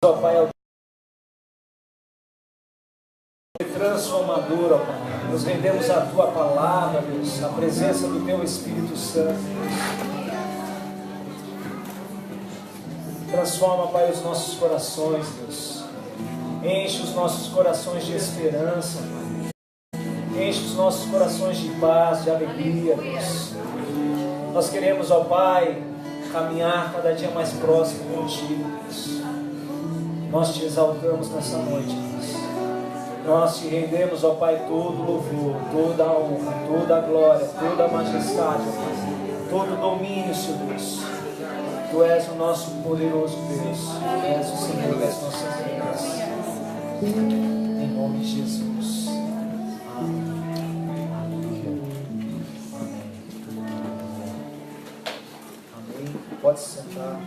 Ó Pai, transformador, ó Pai. Nos rendemos à Tua palavra, Deus, na presença do Teu Espírito Santo. Transforma, Pai, os nossos corações, Deus. Enche os nossos corações de esperança, Pai. Enche os nossos corações de paz, de alegria, Deus. Nós queremos, ó Pai, caminhar cada dia mais próximo contigo, Deus. Nós te exaltamos nessa noite, Deus. Nós te rendemos, ó Pai, todo louvor, toda a honra, toda a glória, toda a majestade, ó Pai, todo o domínio, Senhor Deus. Tu és o nosso poderoso Deus, Tu és o Senhor das nossas vidas. Em nome de Jesus. Amém. Aleluia. Amém. Amém. Pode se sentar.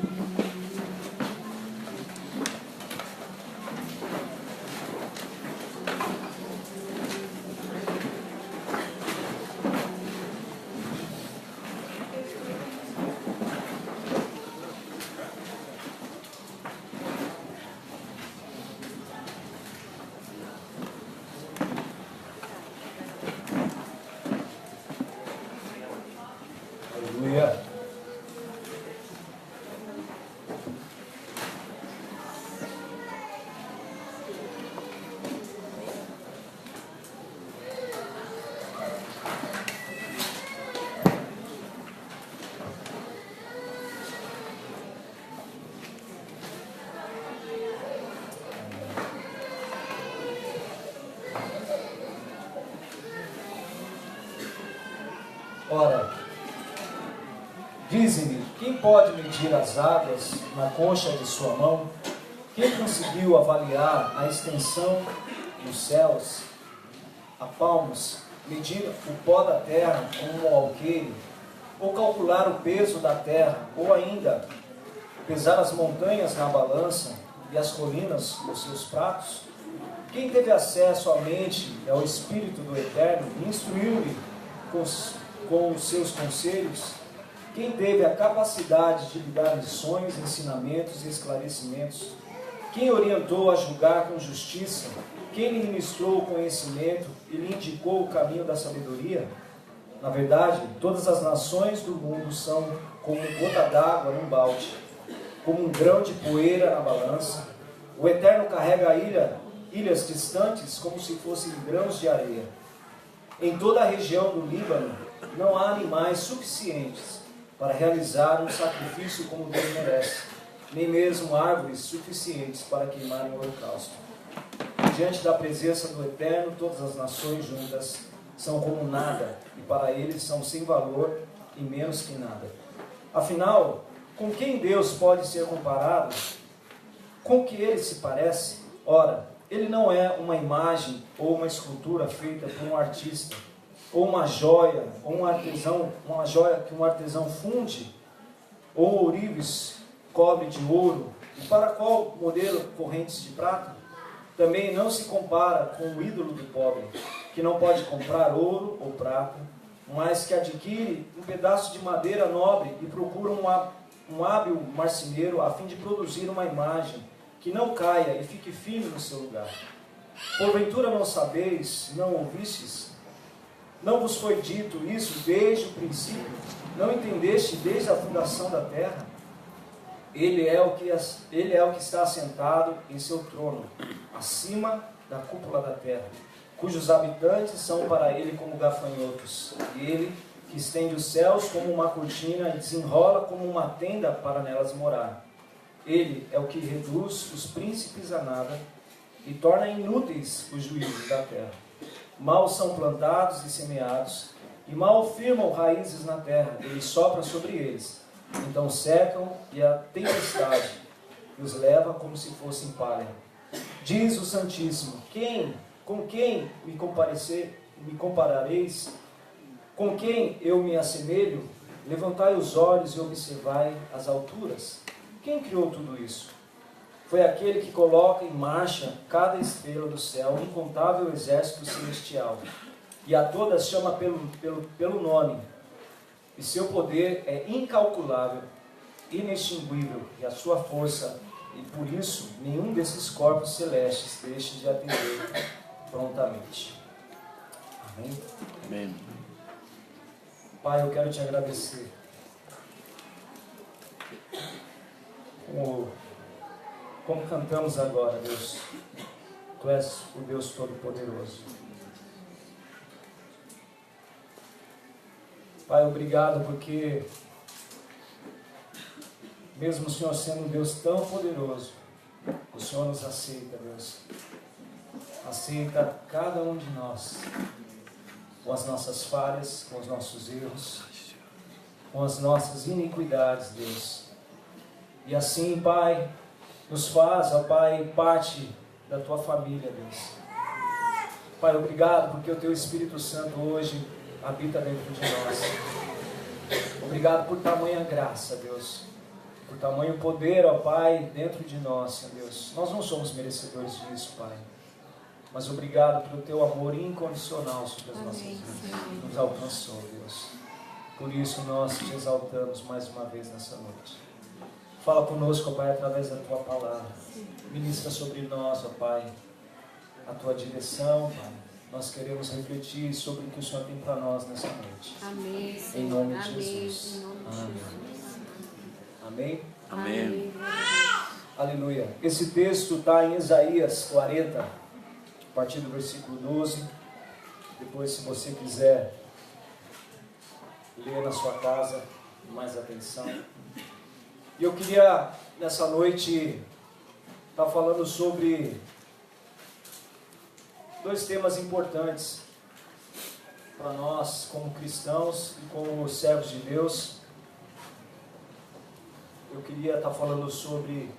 Ora, dizem-lhe, quem pode medir as águas na concha de sua mão? Quem conseguiu avaliar a extensão dos céus a palmos, medir o pó da terra como um alqueire, ou calcular o peso da terra, ou ainda pesar as montanhas na balança e as colinas nos seus pratos? Quem teve acesso à mente e ao Espírito do Eterno e instruiu-lhe com os seus conselhos? Quem teve a capacidade de lhe dar lições, ensinamentos e esclarecimentos? Quem orientou a julgar com justiça? Quem lhe ministrou o conhecimento e lhe indicou o caminho da sabedoria? Na verdade, todas as nações do mundo são como gota d'água num balde, como um grão de poeira na balança. O Eterno carrega ilhas distantes como se fossem grãos de areia. Em toda a região do Líbano não há animais suficientes para realizar um sacrifício como Deus merece, nem mesmo árvores suficientes para queimarem o holocausto. Diante da presença do Eterno, todas as nações juntas são como nada, e para eles são sem valor e menos que nada. Afinal, com quem Deus pode ser comparado? Com que ele se parece? Ora, ele não é uma imagem ou uma escultura feita por um artista, ou uma joia que um artesão funde, ou ourives cobre de ouro, e para qual modelo correntes de prata? Também não se compara com o ídolo do pobre, que não pode comprar ouro ou prata, mas que adquire um pedaço de madeira nobre e procura um hábil marceneiro a fim de produzir uma imagem que não caia e fique firme no seu lugar. Porventura não sabeis, não ouvistes? Não vos foi dito isso desde o princípio? Não entendeste desde a fundação da terra? Ele é o que está assentado em seu trono, acima da cúpula da terra, cujos habitantes são para ele como gafanhotos. E ele, que estende os céus como uma cortina e desenrola como uma tenda para nelas morar. Ele é o que reduz os príncipes a nada e torna inúteis os juízes da terra. Mal são plantados e semeados, e mal firmam raízes na terra. Ele sopra sobre eles, então secam, e a tempestade os leva como se fossem palha. Diz o Santíssimo: com quem me comparareis? Com quem eu me assemelho? Levantai os olhos e observai as alturas. Quem criou tudo isso? Foi aquele que coloca em marcha cada estrela do céu, um incontável exército celestial, e a todas chama pelo nome, e seu poder é incalculável, inextinguível, e a sua força e por isso nenhum desses corpos celestes deixe de atender prontamente. Amém? Amém. Pai, eu quero te agradecer. Como cantamos agora, Deus, Tu és o Deus Todo-Poderoso. Pai, obrigado porque, mesmo o Senhor sendo um Deus tão poderoso, o Senhor nos aceita, Deus. Aceita cada um de nós, com as nossas falhas, com os nossos erros, com as nossas iniquidades, Deus. E assim, Pai, nos faz, ó Pai, parte da Tua família, Deus. Pai, obrigado porque o Teu Espírito Santo hoje habita dentro de nós. Obrigado por tamanha graça, Deus. Por tamanho poder, ó Pai, dentro de nós, ó Deus. Nós não somos merecedores disso, Pai. Mas obrigado pelo Teu amor incondicional sobre as nossas vidas. Nos alcançou, Deus. Por isso nós te exaltamos mais uma vez nessa noite. Fala conosco, ó Pai, através da Tua palavra. Ministra sobre nós, ó Pai, a Tua direção, Pai. Nós queremos refletir sobre o que o Senhor tem para nós nessa noite. Amém, Senhor. Em nome de Amém. Jesus. Em nome de Amém. Jesus. Amém? Amém. Aleluia. Esse texto está em Isaías 40, a partir do versículo 12. Depois, se você quiser ler na sua casa, com mais atenção. E eu queria, nessa noite, estar falando sobre dois temas importantes para nós, como cristãos e como servos de Deus. Eu queria estar falando sobre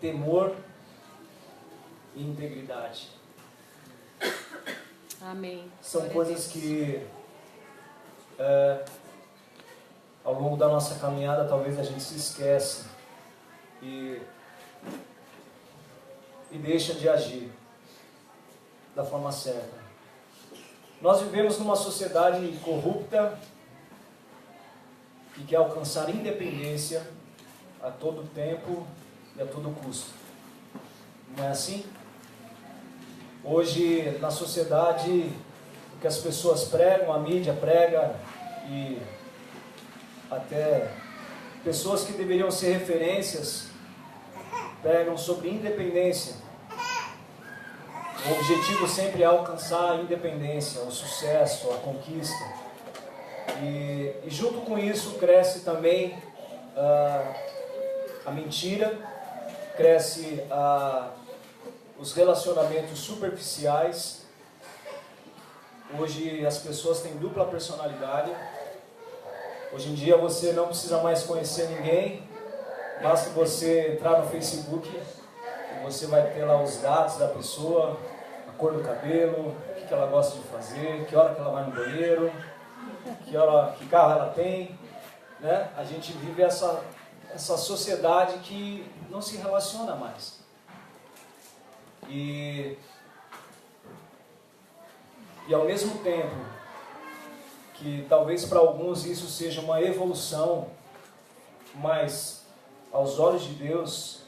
temor e integridade. Amém. São Glória a coisas Deus. que ao longo da nossa caminhada talvez a gente se esquece e deixa de agir da forma certa. Nós vivemos numa sociedade corrupta que quer alcançar independência a todo tempo e a todo custo. Não é assim? Hoje, na sociedade, o que as pessoas pregam, a mídia prega, e até pessoas que deveriam ser referências pregam sobre independência. O objetivo sempre é alcançar a independência, o sucesso, a conquista. E junto com isso cresce também a mentira, cresce os relacionamentos superficiais. Hoje as pessoas têm dupla personalidade. Hoje em dia você não precisa mais conhecer ninguém, basta você entrar no Facebook e você vai ter lá os dados da pessoa, a cor do cabelo, o que ela gosta de fazer, que hora que ela vai no banheiro, que carro ela tem, né? A gente vive essa sociedade que não se relaciona mais. E ao mesmo tempo que talvez para alguns isso seja uma evolução, mas aos olhos de Deus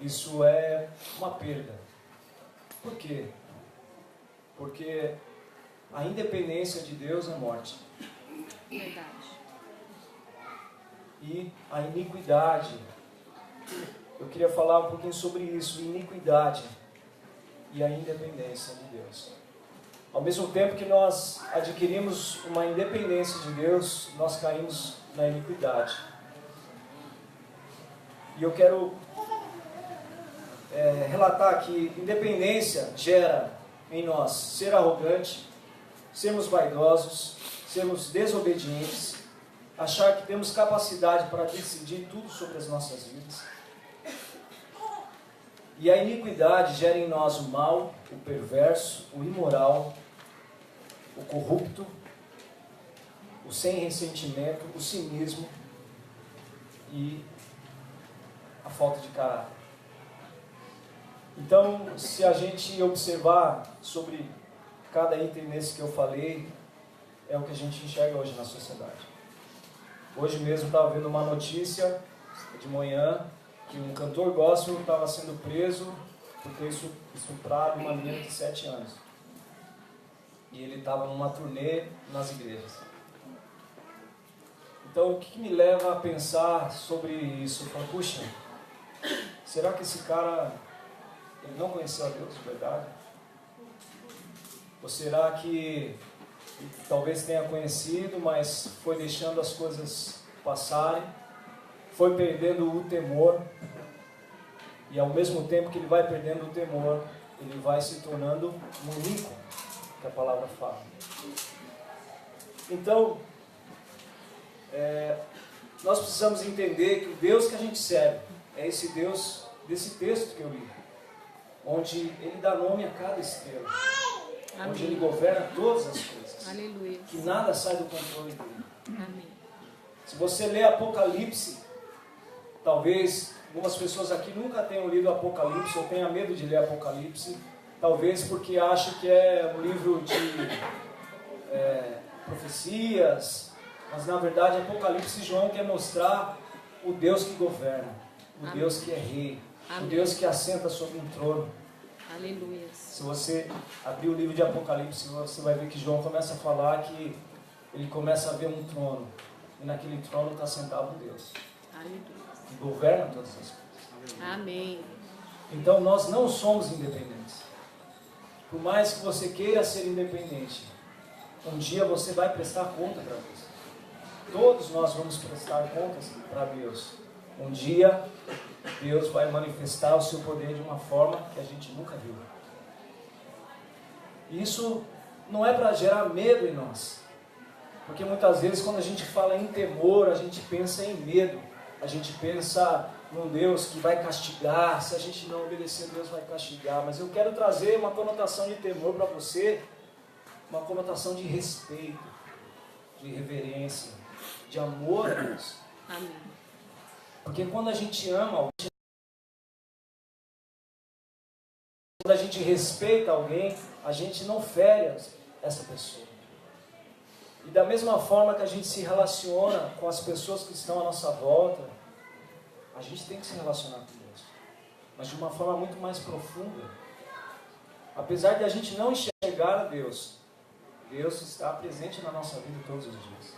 isso é uma perda. Por quê? Porque a independência de Deus é morte. Verdade. E a iniquidade, eu queria falar um pouquinho sobre isso, iniquidade e a independência de Deus. Ao mesmo tempo que nós adquirimos uma independência de Deus, nós caímos na iniquidade. E eu quero relatar que independência gera em nós ser arrogante, sermos vaidosos, sermos desobedientes, achar que temos capacidade para decidir tudo sobre as nossas vidas. E a iniquidade gera em nós o mal, o perverso, o imoral, o corrupto, o sem ressentimento, o cinismo e a falta de caráter. Então, se a gente observar sobre cada item desse que eu falei, é o que a gente enxerga hoje na sociedade. Hoje mesmo estava vendo uma notícia de manhã que um cantor gospel estava sendo preso por ter estuprado uma menina de 7 anos. E ele estava numa turnê nas igrejas. Então, o que me leva a pensar sobre isso? Eu falo, puxa, será que esse cara ele não conheceu a Deus de verdade? Ou será que talvez tenha conhecido, mas foi deixando as coisas passarem, foi perdendo o temor, e ao mesmo tempo que ele vai perdendo o temor, ele vai se tornando um rico, que a palavra fala. Então, nós precisamos entender que o Deus que a gente serve é esse Deus desse texto que eu li, onde Ele dá nome a cada estrela, Amém. onde Ele governa todas as coisas, Aleluia. que nada sai do controle dele. Amém. Se você ler Apocalipse, talvez algumas pessoas aqui nunca tenham lido Apocalipse ou tenham medo de ler Apocalipse, talvez porque acham que é um livro de profecias, mas na verdade Apocalipse João quer mostrar o Deus que governa, o Amém. Deus que é rei, Amém. o Deus que assenta sobre um trono. Aleluia. Se você abrir o livro de Apocalipse, você vai ver que João começa a falar que ele começa a ver um trono, e naquele trono está sentado um Deus, Aleluia. que governa todas as coisas. Amém. Então nós não somos independentes. Por mais que você queira ser independente, um dia você vai prestar conta para Deus. Todos nós vamos prestar contas para Deus. Um dia Deus vai manifestar o seu poder de uma forma que a gente nunca viu. E isso não é para gerar medo em nós. Porque muitas vezes quando a gente fala em temor, a gente pensa em medo. A gente pensa num Deus que vai castigar. Se a gente não obedecer, Deus vai castigar. Mas eu quero trazer uma conotação de temor para você, uma conotação de respeito, de reverência, de amor a Deus. Amém. Porque quando a gente ama alguém, quando a gente respeita alguém, a gente não fere essa pessoa. E da mesma forma que a gente se relaciona com as pessoas que estão à nossa volta, a gente tem que se relacionar com Deus, mas de uma forma muito mais profunda. Apesar de a gente não enxergar a Deus, Deus está presente na nossa vida todos os dias.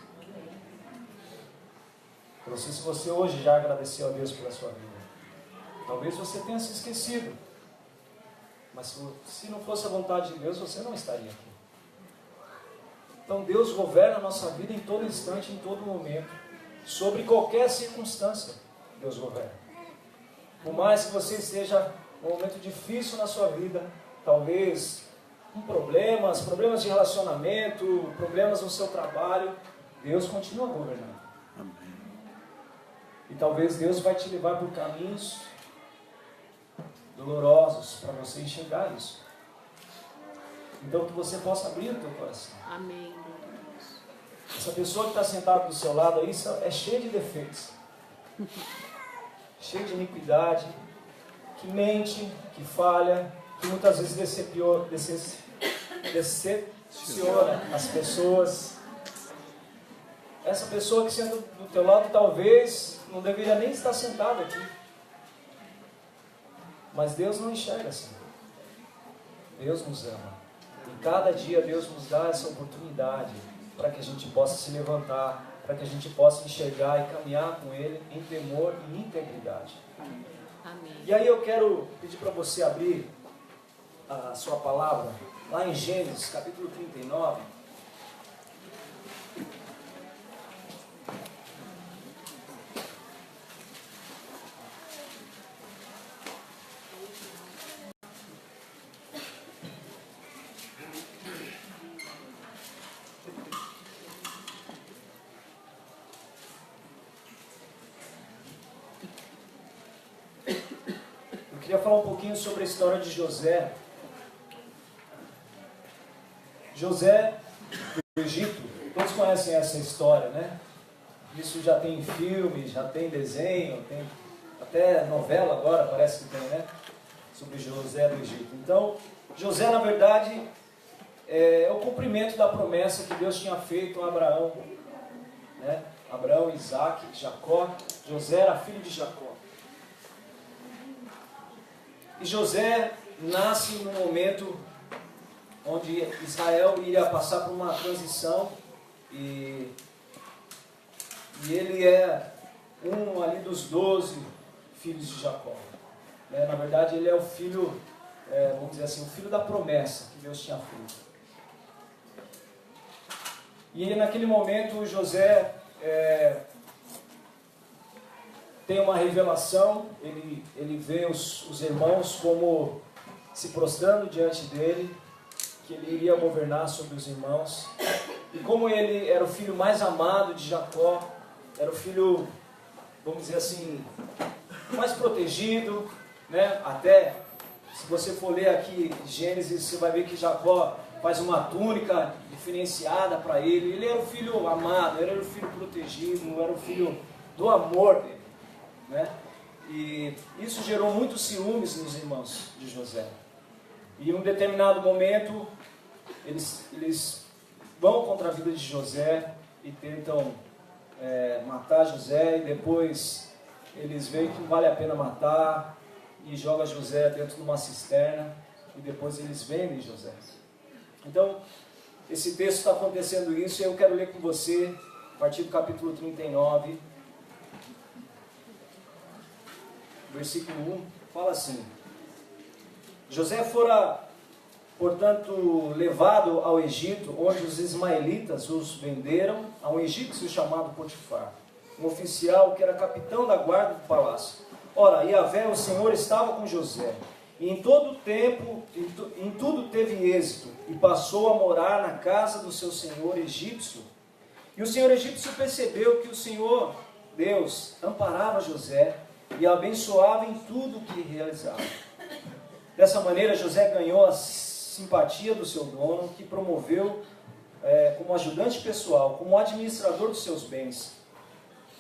Eu não sei se você hoje já agradeceu a Deus pela sua vida. Talvez você tenha se esquecido. Mas se não fosse a vontade de Deus, você não estaria aqui. Então Deus governa a nossa vida em todo instante, em todo momento. Sobre qualquer circunstância, Deus governa. Por mais que você esteja num momento difícil na sua vida, talvez com problemas de relacionamento, problemas no seu trabalho, Deus continua governando. E talvez Deus vai te levar por caminhos dolorosos para você enxergar isso. Então que você possa abrir o teu coração. Amém. Essa pessoa que está sentada do seu lado aí é cheia de defeitos, cheia de iniquidade, que mente, que falha, que muitas vezes decepciona as pessoas. Essa pessoa que senta do teu lado talvez não deveria nem estar sentada aqui. Mas Deus não enxerga assim. Deus nos ama. E cada dia Deus nos dá essa oportunidade para que a gente possa se levantar, para que a gente possa enxergar e caminhar com Ele em temor e integridade. Amém. E aí eu quero pedir para você abrir a sua palavra lá em Gênesis, capítulo 39. Eu queria falar um pouquinho sobre a história de José. José do Egito, todos conhecem essa história, né? Isso já tem filme, já tem desenho, tem até novela agora, parece que tem, né? Sobre José do Egito. Então, José, na verdade, é o cumprimento da promessa que Deus tinha feito a Abraão, né? Abraão, Isaac, Jacó. José era filho de Jacó. E José nasce num momento onde Israel iria passar por uma transição e ele é um ali dos 12 filhos de Jacó. Na verdade, ele é o filho, vamos dizer assim, o filho da promessa que Deus tinha feito. E naquele momento, José tem uma revelação, ele vê os irmãos como se prostrando diante dele, que ele iria governar sobre os irmãos. E como ele era o filho mais amado de Jacó, era o filho, vamos dizer assim, mais protegido, né? Até, se você for ler aqui Gênesis, você vai ver que Jacó faz uma túnica diferenciada para ele. Ele era o filho amado, ele era o filho protegido, era o filho do amor dele, né? E isso gerou muitos ciúmes nos irmãos de José. E em um determinado momento, eles vão contra a vida de José e tentam matar José, e depois eles veem que não vale a pena matar e jogam José dentro de uma cisterna, e depois eles vendem José. Então, esse texto está acontecendo isso, e eu quero ler com você, a partir do capítulo 39, versículo 1, fala assim: José fora, portanto, levado ao Egito, onde os ismaelitas os venderam a um egípcio chamado Potifar, um oficial que era capitão da guarda do palácio. Ora, Yahvé, o Senhor, estava com José, e em todo o tempo, em tudo teve êxito, e passou a morar na casa do seu senhor egípcio. E o senhor egípcio percebeu que o Senhor, Deus, amparava José e abençoava em tudo o que realizava. Dessa maneira, José ganhou a simpatia do seu dono, que promoveu como ajudante pessoal, como administrador dos seus bens.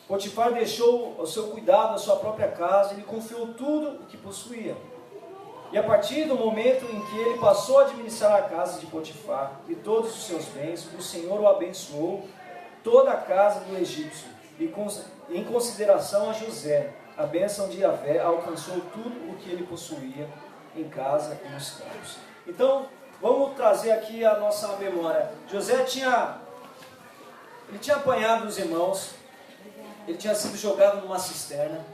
Potifar deixou ao seu cuidado a sua própria casa e lhe confiou tudo o que possuía. E a partir do momento em que ele passou a administrar a casa de Potifar e todos os seus bens, o Senhor o abençoou toda a casa do egípcio. E em consideração a José, a bênção de Yahvé alcançou tudo o que ele possuía em casa e nos campos. Então, vamos trazer aqui a nossa memória. José tinha apanhado os irmãos, ele tinha sido jogado numa cisterna.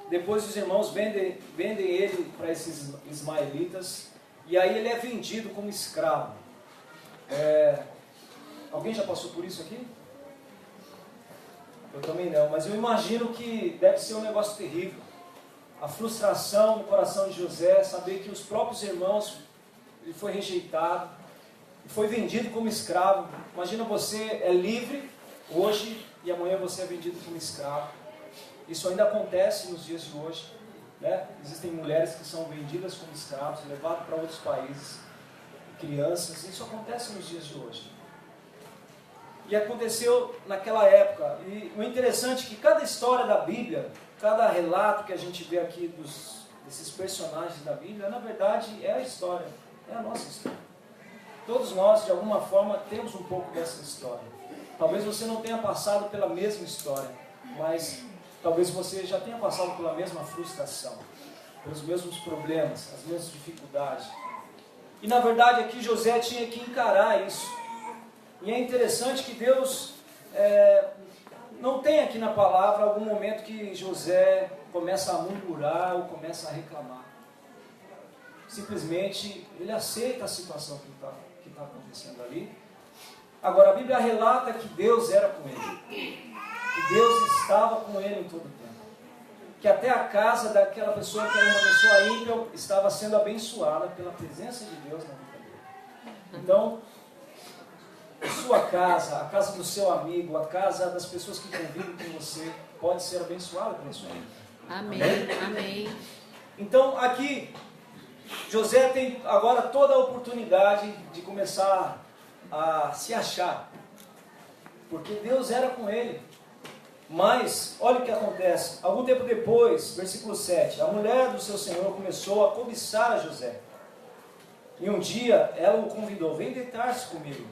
Depois os irmãos vendem ele para esses ismaelitas, e aí ele é vendido como escravo. Alguém já passou por isso aqui? Eu também não, mas eu imagino que deve ser um negócio terrível. A frustração no coração de José, saber que os próprios irmãos, ele foi rejeitado, foi vendido como escravo. Imagina, você é livre hoje e amanhã você é vendido como escravo. Isso ainda acontece nos dias de hoje, né? Existem mulheres que são vendidas como escravos, levadas para outros países, crianças. Isso acontece nos dias de hoje. E aconteceu naquela época. E o interessante é que cada história da Bíblia, cada relato que a gente vê aqui desses personagens da Bíblia, na verdade é a história, é a nossa história. Todos nós, de alguma forma, temos um pouco dessa história. Talvez você não tenha passado pela mesma história, mas talvez você já tenha passado pela mesma frustração, pelos mesmos problemas, as mesmas dificuldades. E na verdade aqui José tinha que encarar isso. E é interessante que Deus não tem aqui na palavra algum momento que José começa a murmurar ou começa a reclamar. Simplesmente ele aceita a situação que está acontecendo ali. Agora a Bíblia relata que Deus era com ele, que Deus estava com ele em todo o tempo, que até a casa daquela pessoa que era uma pessoa ímpia estava sendo abençoada pela presença de Deus na vida dele. Então, a sua casa, a casa do seu amigo, a casa das pessoas que convivem com você, pode ser abençoada pela sua vida. Amém. Amém. Então, aqui, José tem agora toda a oportunidade de começar a se achar, porque Deus era com ele. Mas, olha o que acontece. Algum tempo depois, versículo 7, a mulher do seu senhor começou a cobiçar a José. E um dia ela o convidou: vem deitar-se comigo.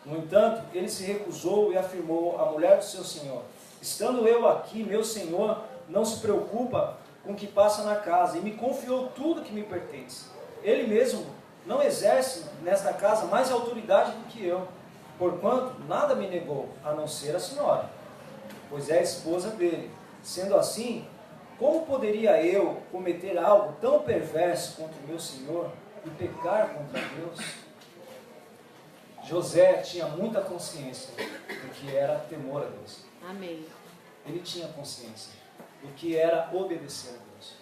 No entanto, ele se recusou e afirmou à mulher do seu senhor: estando eu aqui, meu senhor não se preocupa com o que passa na casa e me confiou tudo que me pertence. Ele mesmo não exerce nesta casa mais autoridade do que eu, porquanto nada me negou, a não ser a senhora, pois é a esposa dele. Sendo assim, como poderia eu cometer algo tão perverso contra o meu senhor e pecar contra Deus? José tinha muita consciência do que era temor a Deus. Amém. Ele tinha consciência do que era obedecer a Deus,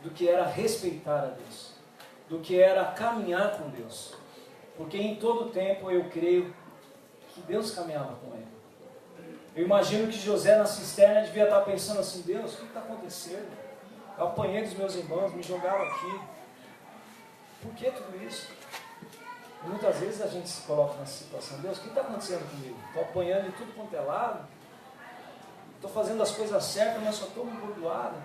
do que era respeitar a Deus, do que era caminhar com Deus. Porque em todo tempo eu creio que Deus caminhava com ele. Eu imagino que José na cisterna devia estar pensando assim: Deus, o que está acontecendo? Eu apanhei dos meus irmãos, me jogaram aqui. Por que tudo isso? E muitas vezes a gente se coloca nessa situação: Deus, o que está acontecendo comigo? Estou apanhando de tudo quanto é lado, estou fazendo as coisas certas, mas só estou me bordoado.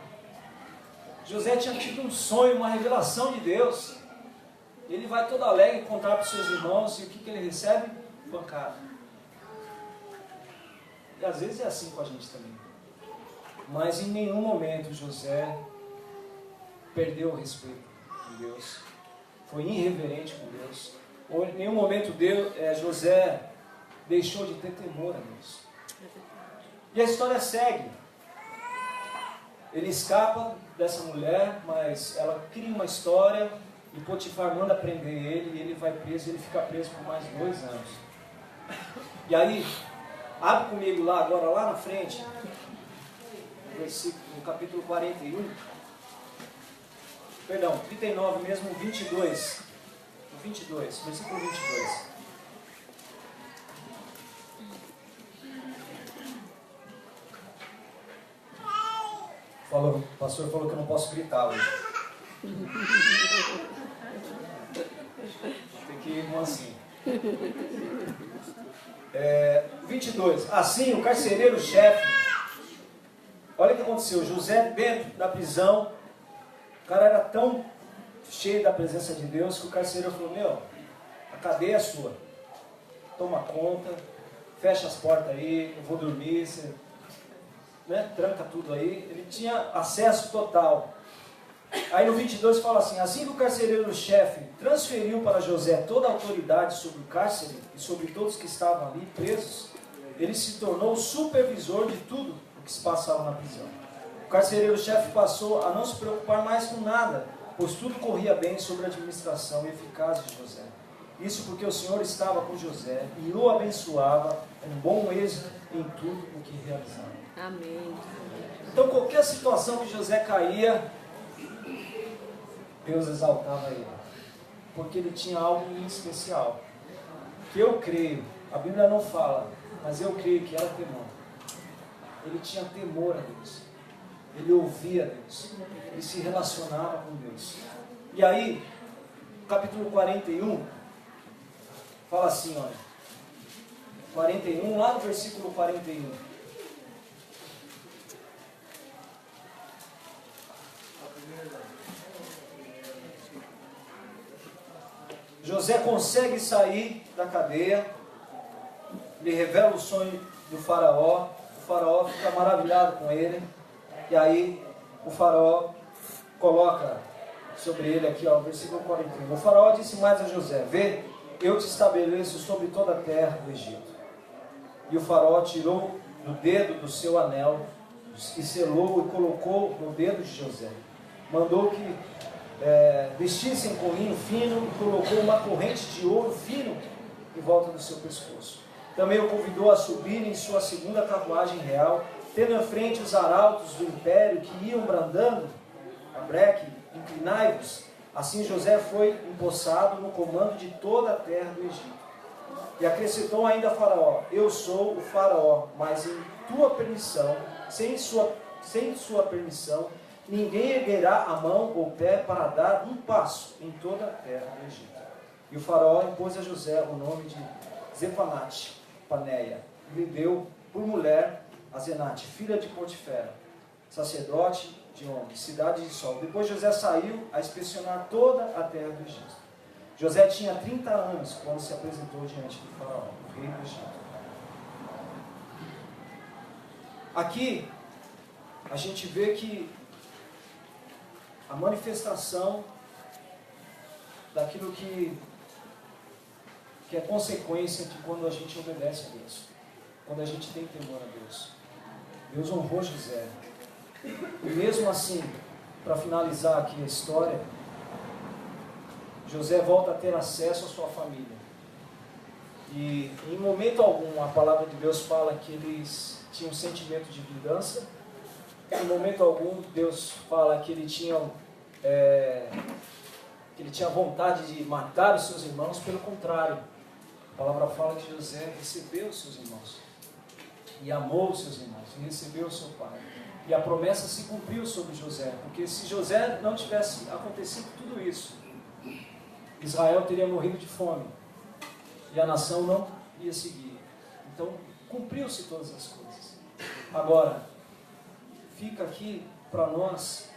José tinha tido um sonho, uma revelação de Deus. Ele vai todo alegre contar para os seus irmãos, e o que ele recebe? Pancada. E às vezes é assim com a gente também. Mas em nenhum momento José perdeu o respeito de Deus, foi irreverente com Deus. Ou em nenhum momento José deixou de ter temor a Deus. E a história segue. Ele escapa dessa mulher, mas ela cria uma história e Potifar manda prender ele, e ele vai preso, e ele fica preso por mais 2 anos. E aí, abre comigo lá agora, lá na frente, no capítulo 41, perdão, 39 mesmo, 22, versículo 22. O pastor falou que eu não posso gritar hoje. Tem que ir assim. 22. Assim, o carcereiro-chefe, olha o que aconteceu. José dentro da prisão, o cara era tão cheio da presença de Deus que o carcereiro falou: meu, a cadeia é sua, toma conta, fecha as portas aí, eu vou dormir, você, tranca tudo aí. Ele tinha acesso total. Aí no 22 fala assim: assim que o carcereiro-chefe transferiu para José toda a autoridade sobre o cárcere e sobre todos que estavam ali presos, ele se tornou supervisor de tudo o que se passava na prisão. O carcereiro-chefe passou a não se preocupar mais com nada, pois tudo corria bem sob a administração eficaz de José. Isso porque o Senhor estava com José e o abençoava com bom êxito em tudo o que realizava. Amém. Então qualquer situação que José caía, Deus exaltava ele, porque ele tinha algo em especial, que eu creio, a Bíblia não fala, mas eu creio que era temor. Ele tinha temor a Deus, ele ouvia Deus, ele se relacionava com Deus. E aí, capítulo 41, fala assim, olha, 41, lá no versículo 41. José consegue sair da cadeia, ele revela o sonho do faraó, o faraó fica maravilhado com ele, e aí o faraó coloca sobre ele aqui, ó, o versículo 41. O faraó disse mais a José: vê, eu te estabeleço sobre toda a terra do Egito. E o faraó tirou do dedo do seu anel, e selou e colocou no dedo de José. Mandou que vestissem com linho fino e colocou uma corrente de ouro fino em volta do seu pescoço. Também o convidou a subir em sua segunda carruagem real, tendo em frente os arautos do império que iam brandando: abreque, inclinai-vos. Assim José foi empossado no comando de toda a terra do Egito. E acrescentou ainda a Faraó: eu sou o Faraó, mas em tua permissão, sem sua permissão, ninguém erguerá a mão ou pé para dar um passo em toda a terra do Egito. E o faraó impôs a José o nome de Zefanate Paneia, e lhe deu por mulher a Zenate, filha de Potifera, sacerdote de On, cidade de Sol. Depois José saiu a inspecionar toda a terra do Egito. José tinha 30 anos quando se apresentou diante do faraó, o rei do Egito. Aqui, a gente vê que a manifestação daquilo que é consequência de quando a gente obedece a Deus, quando a gente tem temor a Deus. Deus honrou José. E mesmo assim, para finalizar aqui a história, José volta a ter acesso à sua família. E em momento algum a palavra de Deus fala que eles tinham um sentimento de vingança. Em momento algum Deus fala que ele tinha vontade de matar os seus irmãos. Pelo contrário, a palavra fala que José recebeu os seus irmãos e amou os seus irmãos e recebeu o seu pai. E a promessa se cumpriu sobre José, porque se José não tivesse acontecido tudo isso, Israel teria morrido de fome e a nação não ia seguir. Então, cumpriu-se todas as coisas. Agora, fica aqui para nós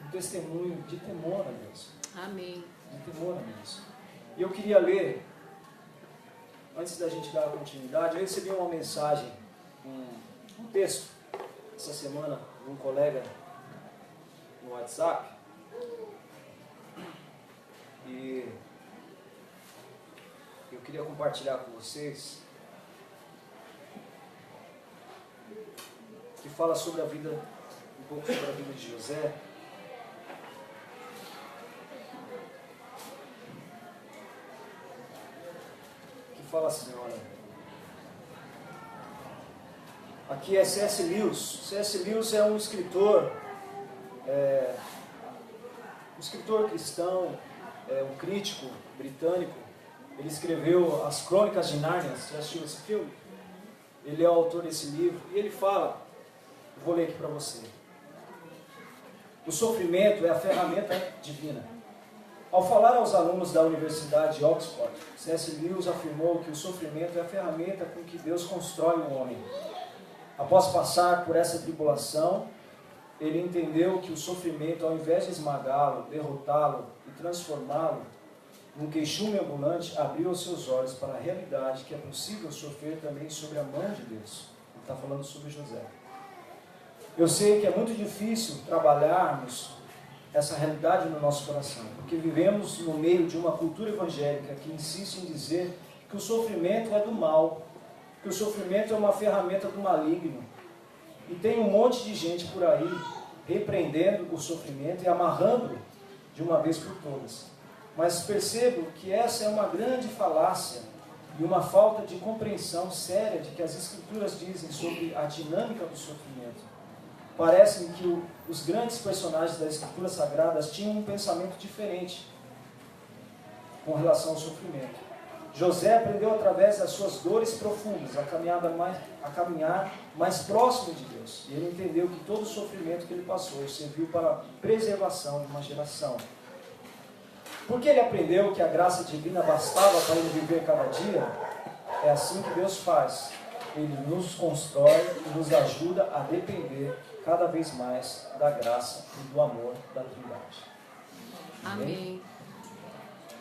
um testemunho de temor a Deus. Amém. De temor a Deus. E eu queria ler, antes da gente dar a continuidade, eu recebi uma mensagem, um texto, essa semana, de um colega no WhatsApp. E eu queria compartilhar com vocês, que fala sobre a vida, um pouco sobre a vida de José. Que fala assim, olha, aqui é C.S. Lewis. C.S. Lewis é um escritor cristão, um crítico britânico. Ele escreveu As Crônicas de Nárnia. Você já assistiu esse filme? Ele é o autor desse livro. E ele fala, vou ler aqui para você. O sofrimento é a ferramenta divina. Ao falar aos alunos da Universidade de Oxford, C.S. Lewis afirmou que o sofrimento é a ferramenta com que Deus constrói o homem. Após passar por essa tribulação, ele entendeu que o sofrimento, ao invés de esmagá-lo, derrotá-lo e transformá-lo num queixume ambulante, abriu os seus olhos para a realidade que é possível sofrer também sobre a mão de Deus. Ele está falando sobre José. Eu sei que é muito difícil trabalharmos essa realidade no nosso coração, porque vivemos no meio de uma cultura evangélica que insiste em dizer que o sofrimento é do mal, que o sofrimento é uma ferramenta do maligno. E tem um monte de gente por aí repreendendo o sofrimento e amarrando-o de uma vez por todas. Mas percebo que essa é uma grande falácia e uma falta de compreensão séria de que as Escrituras dizem sobre a dinâmica do sofrimento. Parece-me que os grandes personagens das Escrituras Sagradas tinham um pensamento diferente com relação ao sofrimento. José aprendeu através das suas dores profundas a caminhar mais próximo de Deus. E ele entendeu que todo o sofrimento que ele passou serviu para a preservação de uma geração. Porque ele aprendeu que a graça divina bastava para ele viver cada dia, é assim que Deus faz. Ele nos constrói e nos ajuda a depender cada vez mais da graça e do amor da Trindade. Amém.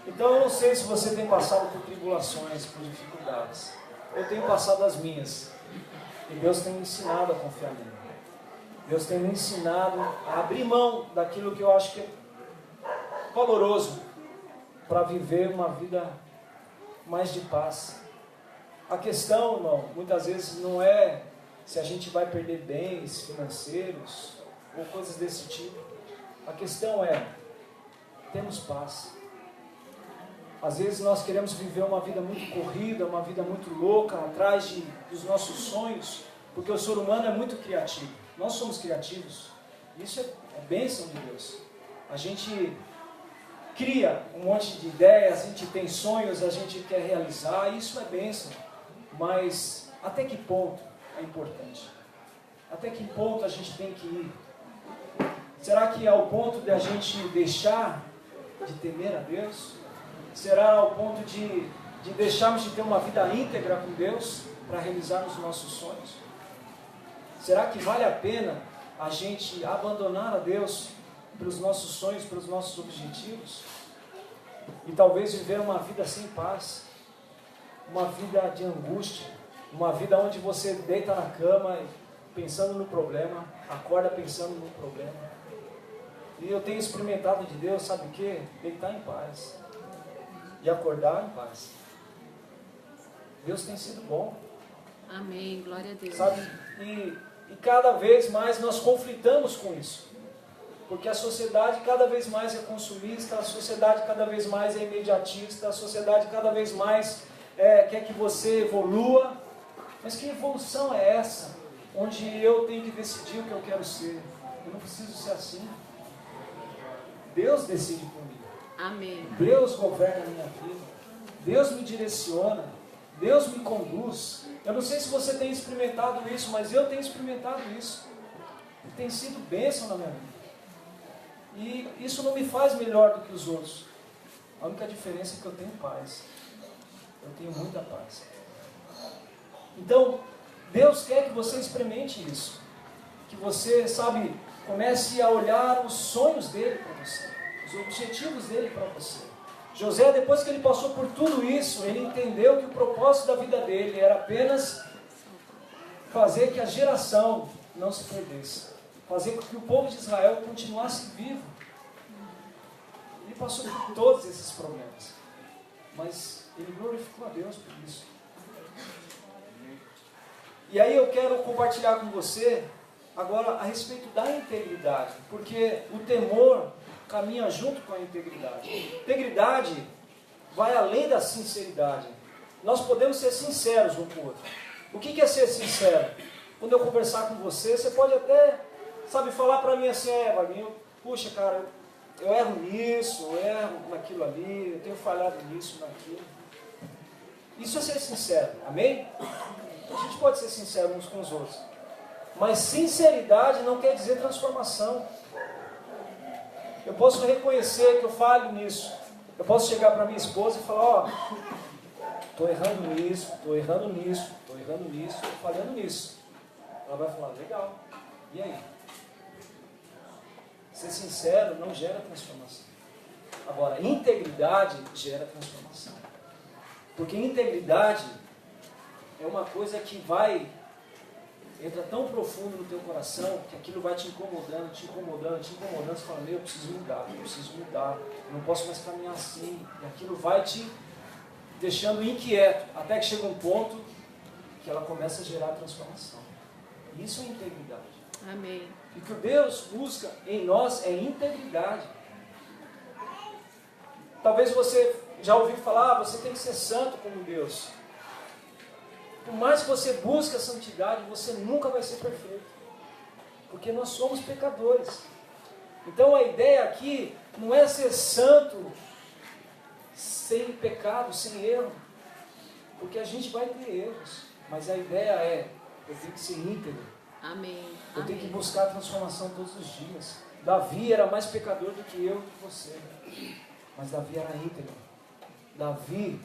Então eu não sei se você tem passado por tribulações, por dificuldades. Eu tenho passado as minhas. E Deus tem me ensinado a confiar nele. Deus tem me ensinado a abrir mão daquilo que eu acho que é valoroso para viver uma vida mais de paz. A questão, irmão, muitas vezes não é se a gente vai perder bens financeiros ou coisas desse tipo. A questão é, temos paz. Às vezes nós queremos viver uma vida muito corrida, uma vida muito louca, atrás dos nossos sonhos, porque o ser humano é muito criativo. Nós somos criativos. Isso é bênção de Deus. A gente cria um monte de ideias, a gente tem sonhos, a gente quer realizar, isso é bênção. Mas até que ponto é importante? Até que ponto a gente tem que ir? Será que é ao ponto de a gente deixar de temer a Deus? Será ao ponto de deixarmos de ter uma vida íntegra com Deus para realizarmos os nossos sonhos? Será que vale a pena a gente abandonar a Deus pelos nossos sonhos, pelos nossos objetivos? e talvez viver uma vida sem paz, uma vida de angústia, uma vida onde você deita na cama pensando no problema, acorda pensando no problema. E eu tenho experimentado de Deus, sabe o quê? Deitar em paz e acordar em paz. Deus tem sido bom. Amém, glória a Deus. Sabe? E cada vez mais nós conflitamos com isso. Porque a sociedade cada vez mais é consumista, a sociedade cada vez mais é imediatista, a sociedade cada vez mais quer que você evolua. Mas que evolução é essa? Onde eu tenho que decidir o que eu quero ser. Eu não preciso ser assim. Deus decide por mim. Amém. Deus governa a minha vida. Deus me direciona. Deus me conduz. Eu não sei se você tem experimentado isso, mas eu tenho experimentado isso. Tem sido bênção na minha vida. E isso não me faz melhor do que os outros. A única diferença é que eu tenho paz. Eu tenho muita paz. Então, Deus quer que você experimente isso. Que você, sabe, comece a olhar os sonhos dele para você. Os objetivos dele para você. José, depois que ele passou por tudo isso, ele entendeu que o propósito da vida dele era apenas fazer que a geração não se perdesse. Fazer com que o povo de Israel continuasse vivo. Ele passou por todos esses problemas. Mas ele glorificou a Deus por isso. E aí eu quero compartilhar com você agora a respeito da integridade. Porque o temor caminha junto com a integridade. Integridade vai além da sinceridade. Nós podemos ser sinceros um com o outro. O que é ser sincero? Quando eu conversar com você, você pode até, sabe, falar para mim assim, Wagner, puxa, cara, eu erro nisso, eu erro naquilo ali, eu tenho falhado nisso, naquilo. Isso é ser sincero, amém? A gente pode ser sincero uns com os outros. Mas sinceridade não quer dizer transformação. Eu posso reconhecer que eu falho nisso. Eu posso chegar para minha esposa e falar, estou errando nisso, estou errando nisso, estou errando nisso, estou falhando nisso. Ela vai falar, legal. E aí? Ser sincero não gera transformação. Agora, integridade gera transformação. Porque integridade é uma coisa que entra tão profundo no teu coração que aquilo vai te incomodando, te incomodando, te incomodando. Você fala, eu preciso mudar, eu não posso mais caminhar assim. E aquilo vai te deixando inquieto, até que chega um ponto que ela começa a gerar transformação. Isso é integridade. Amém. E o que Deus busca em nós é integridade. Talvez você já ouviu falar, você tem que ser santo como Deus. Por mais que você busque a santidade, você nunca vai ser perfeito. Porque nós somos pecadores. Então a ideia aqui não é ser santo sem pecado, sem erro. Porque a gente vai ter erros. Mas a ideia é, eu tenho que ser íntegro. Amém. Eu tenho que buscar a transformação todos os dias. Davi era mais pecador do que eu e que você. Mas Davi era íntegro. Davi,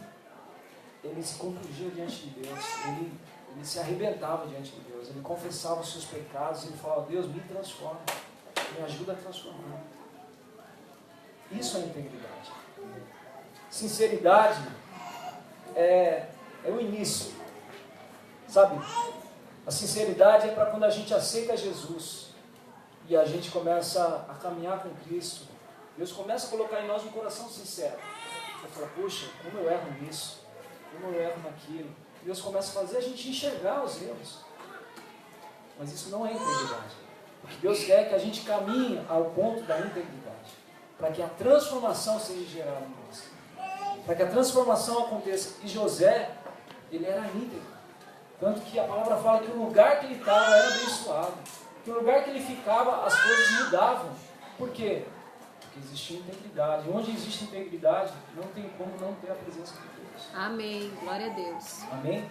ele se contundia diante de Deus. Ele se arrebentava diante de Deus. Ele confessava os seus pecados. Ele falava, Deus, me transforma. Me ajuda a transformar. Isso é integridade. Sinceridade é o início. Sabe? A sinceridade é para quando a gente aceita Jesus e a gente começa a caminhar com Cristo. Deus começa a colocar em nós um coração sincero. Você fala, puxa, como eu erro nisso, como eu erro naquilo. Deus começa a fazer a gente enxergar os erros. Mas isso não é integridade. Porque Deus quer que a gente caminhe ao ponto da integridade. Para que a transformação seja gerada em nós. Para que a transformação aconteça. E José, ele era íntegro. Tanto que a palavra fala que o lugar que ele estava era abençoado. Que o lugar que ele ficava, as coisas mudavam. Por quê? Porque existia integridade. Onde existe integridade, não tem como não ter a presença de Deus. Amém. Glória a Deus. Amém?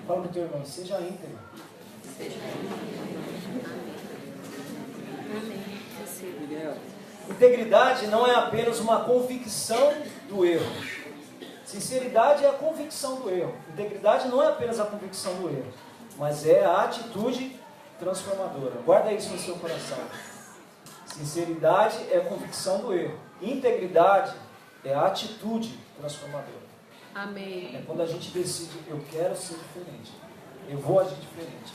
Fala para o teu irmão, seja íntegro. Seja Amém. Receba. Integridade não é apenas uma convicção do erro. Sinceridade é a convicção do erro. Integridade não é apenas a convicção do erro, mas é a atitude transformadora. Guarda isso no seu coração. Sinceridade é a convicção do erro. Integridade É a atitude transformadora. Amém. É quando a gente decide, eu quero ser diferente. Eu vou agir diferente.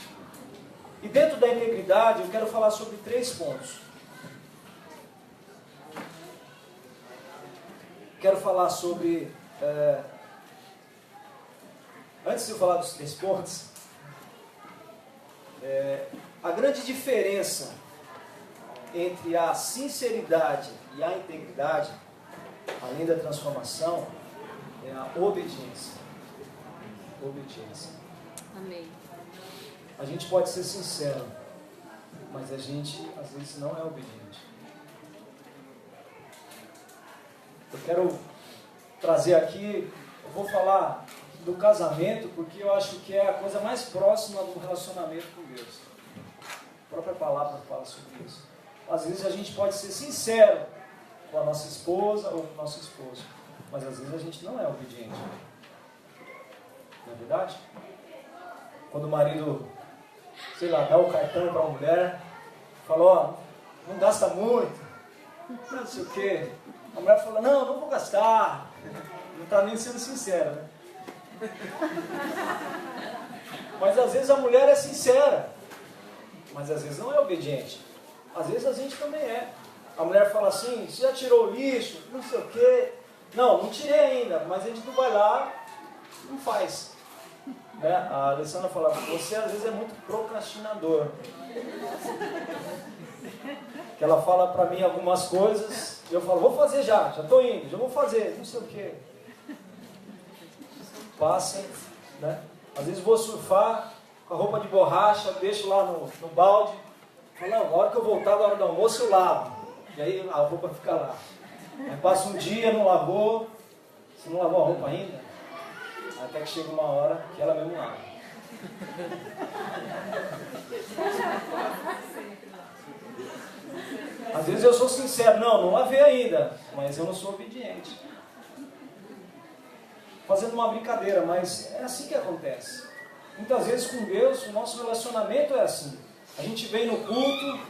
E dentro da integridade, eu quero falar sobre 3 pontos. Quero falar sobre... antes de eu falar dos 3 pontos, a grande diferença entre a sinceridade e a integridade, além da transformação, é a obediência. Obediência. Amém. A gente pode ser sincero, mas a gente às vezes não é obediente. Eu quero trazer aqui, eu vou falar do casamento, porque eu acho que é a coisa mais próxima do relacionamento com Deus. A própria palavra fala sobre isso. Às vezes a gente pode ser sincero com a nossa esposa ou com o nosso esposo, mas às vezes a gente não é obediente. Não é verdade? Quando o marido, sei lá, dá o cartão para a mulher, fala, ó, não gasta muito, não sei o quê. A mulher fala, não vou gastar. Não está nem sendo sincera, né? Mas às vezes a mulher é sincera, mas às vezes não é obediente. Às vezes a gente também é. A mulher fala assim, você já tirou o lixo, não sei o quê. Não tirei ainda, mas a gente não vai lá, não faz. Né? A Alessandra fala, você às vezes é muito procrastinador. Que ela fala para mim algumas coisas, e eu falo, vou fazer já estou indo, já vou fazer, não sei o quê. Passem, né? Às vezes vou surfar com a roupa de borracha, deixo lá no balde. Falo, não, na hora que eu voltar da hora do almoço eu lavo. E aí a roupa fica lá. Aí passa um dia, não lavou, você não lavou a roupa ainda, até que chega uma hora que ela mesmo lava. Às vezes eu sou sincero, não lavei ainda, mas eu não sou obediente. Fazendo uma brincadeira, mas é assim que acontece. Muitas vezes com Deus, o nosso relacionamento é assim. A gente vem no culto,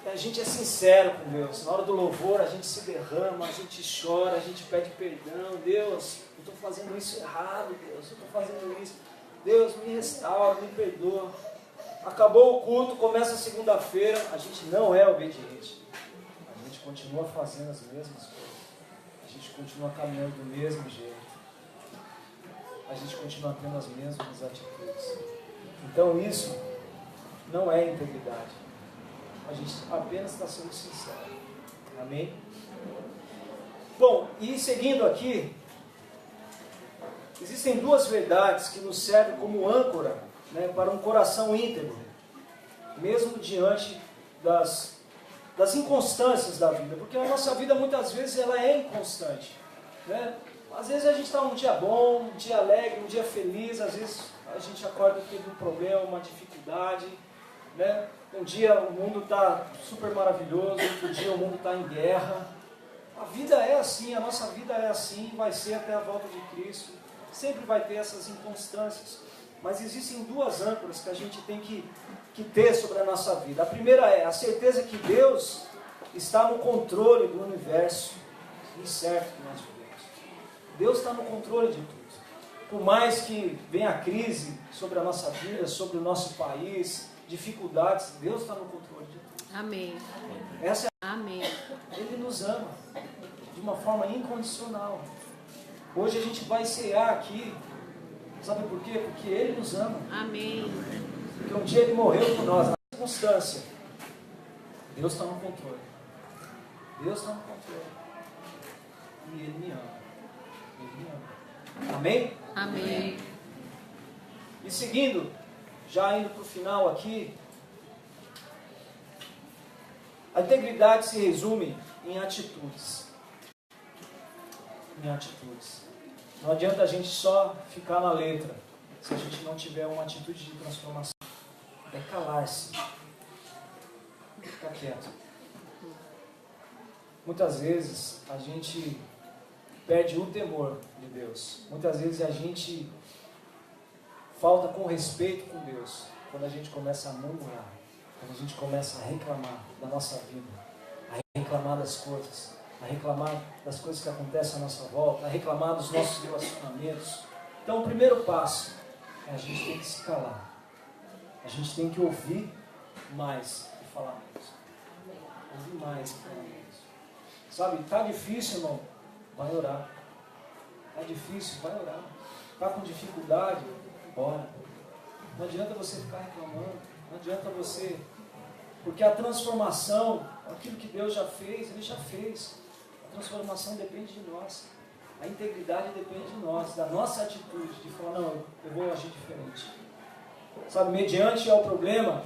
a gente é sincero com Deus. Na hora do louvor, a gente se derrama, a gente chora, a gente pede perdão. Deus, eu estou fazendo isso errado, Deus, eu estou fazendo isso. Deus, me restaura, me perdoa. Acabou o culto, começa a segunda-feira, a gente não é obediente. A gente continua fazendo as mesmas coisas. A gente continua caminhando do mesmo jeito. A gente continua tendo as mesmas atitudes. Então isso não é integridade. A gente apenas está sendo sincero. Amém? Bom, e seguindo aqui, existem 2 verdades que nos servem como âncora, né, para um coração íntegro, mesmo diante das inconstâncias da vida, porque a nossa vida muitas vezes ela é inconstante, né? Às vezes a gente está um dia bom, um dia alegre, um dia feliz, às vezes a gente acorda e teve um problema, uma dificuldade, né? Um dia o mundo está super maravilhoso, outro dia o mundo está em guerra. A vida é assim, a nossa vida é assim, vai ser até a volta de Cristo, sempre vai ter essas inconstâncias. Mas existem 2 âncoras que a gente tem que ter sobre a nossa vida. A primeira é a certeza que Deus está no controle do universo incerto que nós vivemos. Deus está no controle de tudo. Por mais que venha a crise sobre a nossa vida, sobre o nosso país, dificuldades, Deus está no controle de tudo. Amém. Essa é Amém. Ele nos ama de uma forma incondicional. Hoje a gente vai cear aqui. Sabe por quê? Porque Ele nos ama. Amém. Porque um dia Ele morreu por nós, na circunstância. Deus está no controle. Deus está no controle. E Ele me ama. Ele me ama. Amém? Amém. E seguindo, já indo para o final aqui, a integridade se resume em atitudes. Em atitudes. Não adianta a gente só ficar na letra, se a gente não tiver uma atitude de transformação. É calar-se. Ficar quieto. Muitas vezes a gente perde o temor de Deus. Muitas vezes a gente falta com respeito com Deus. Quando a gente começa a murmurar, quando a gente começa a reclamar da nossa vida, a reclamar das coisas, a reclamar das coisas que acontecem à nossa volta, a reclamar dos nossos relacionamentos. Então, o primeiro passo é a gente tem que se calar. A gente tem que ouvir mais e falar menos. Ouvir mais e falar menos. Sabe, está difícil, irmão? Vai orar. Está difícil? Vai orar. Está com dificuldade? Ora. Não adianta você ficar reclamando. Não adianta você... Porque a transformação, aquilo que Deus já fez, Ele já fez. A transformação depende de nós. A integridade depende de nós, da nossa atitude, de falar, não, eu vou agir diferente. Sabe, mediante ao problema,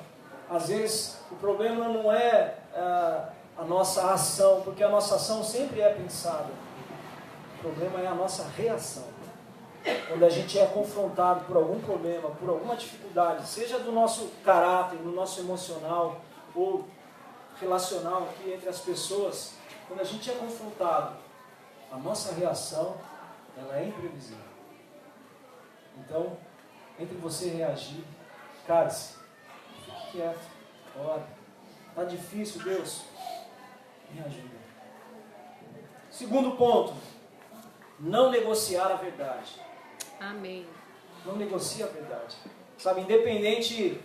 às vezes o problema não é a nossa ação, porque a nossa ação sempre é pensada. O problema é a nossa reação. Quando a gente é confrontado por algum problema, por alguma dificuldade, seja do nosso caráter, do nosso emocional ou relacional aqui entre as pessoas, quando a gente é confrontado, a nossa reação, ela é imprevisível. Então, entre você reagir, cale-se, fique quieto, ore. Está difícil, Deus? Me ajuda. Segundo ponto, não negociar a verdade. Amém. Não negocie a verdade. Sabe, independente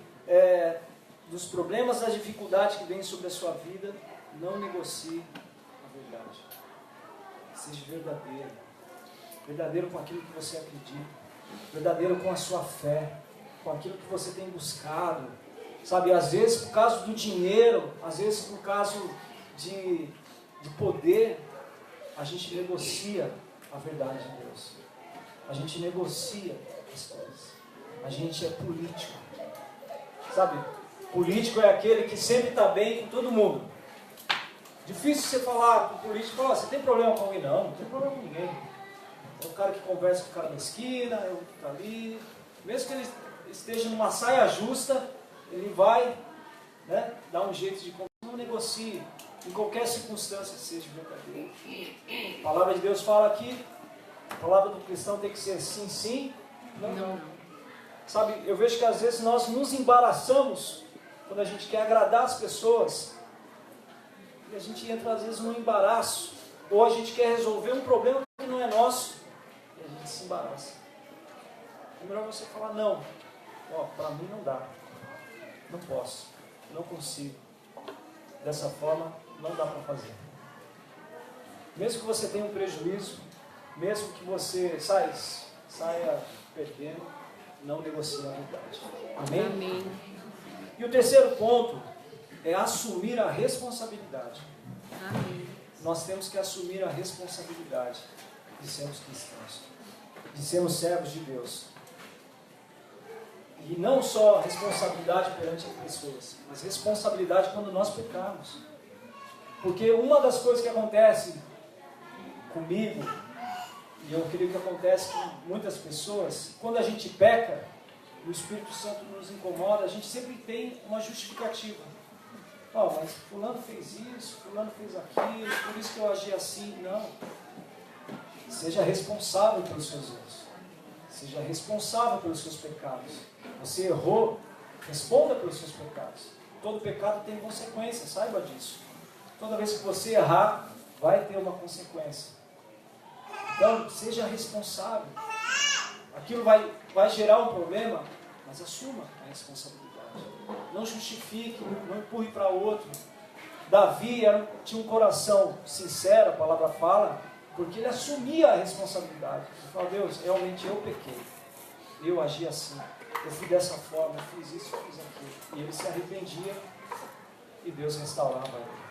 dos problemas, das dificuldades que vêm sobre a sua vida, não negocie a verdade. Seja verdadeiro. Verdadeiro com aquilo que você acredita. Verdadeiro com a sua fé. Com aquilo que você tem buscado. Sabe, às vezes por causa do dinheiro, às vezes por causa de poder, a gente negocia a verdade de Deus. A gente negocia as coisas. A gente é político. Sabe, político é aquele que sempre está bem com todo mundo. Difícil você falar com o político, falar, você tem problema com alguém? Não, não tem problema com ninguém. É o cara que conversa com o cara na esquina, é o que está ali. Mesmo que ele esteja numa saia justa, ele vai, né, dar um jeito de conversar. Não negocie em qualquer circunstância que seja verdadeira. A palavra de Deus fala aqui, a palavra do cristão tem que ser sim, sim, não, não. Sabe, eu vejo que às vezes nós nos embaraçamos quando a gente quer agradar as pessoas. E a gente entra às vezes num embaraço. Ou a gente quer resolver um problema que não é nosso. E a gente se embaraça. É melhor você falar, não. Ó, para mim não dá. Não posso. Não consigo. Dessa forma, não dá para fazer. Mesmo que você tenha um prejuízo, mesmo que você saia perdendo, não negocie a verdade. Amém? Amém. E o terceiro ponto é assumir a responsabilidade. Amém. Nós temos que assumir a responsabilidade de sermos cristãos, de sermos servos de Deus. E não só responsabilidade perante as pessoas, mas responsabilidade quando nós pecarmos. Porque uma das coisas que acontece comigo, e eu creio que acontece com muitas pessoas, quando a gente peca, o Espírito Santo nos incomoda, a gente sempre tem uma justificativa. Mas fulano fez isso, fulano fez aquilo, por isso que eu agi assim. Não. Seja responsável pelos seus erros. Seja responsável pelos seus pecados. Você errou, responda pelos seus pecados. Todo pecado tem consequência, saiba disso. Toda vez que você errar, vai ter uma consequência. Então, seja responsável. Aquilo vai gerar um problema, mas assuma a responsabilidade. Não justifique, não empurre para outro. Davi tinha um coração sincero, a palavra fala, porque ele assumia a responsabilidade. Ele falou, Deus, realmente eu pequei. Eu agi assim. Eu fui dessa forma, eu fiz isso, eu fiz aquilo. E ele se arrependia e Deus restaurava ele.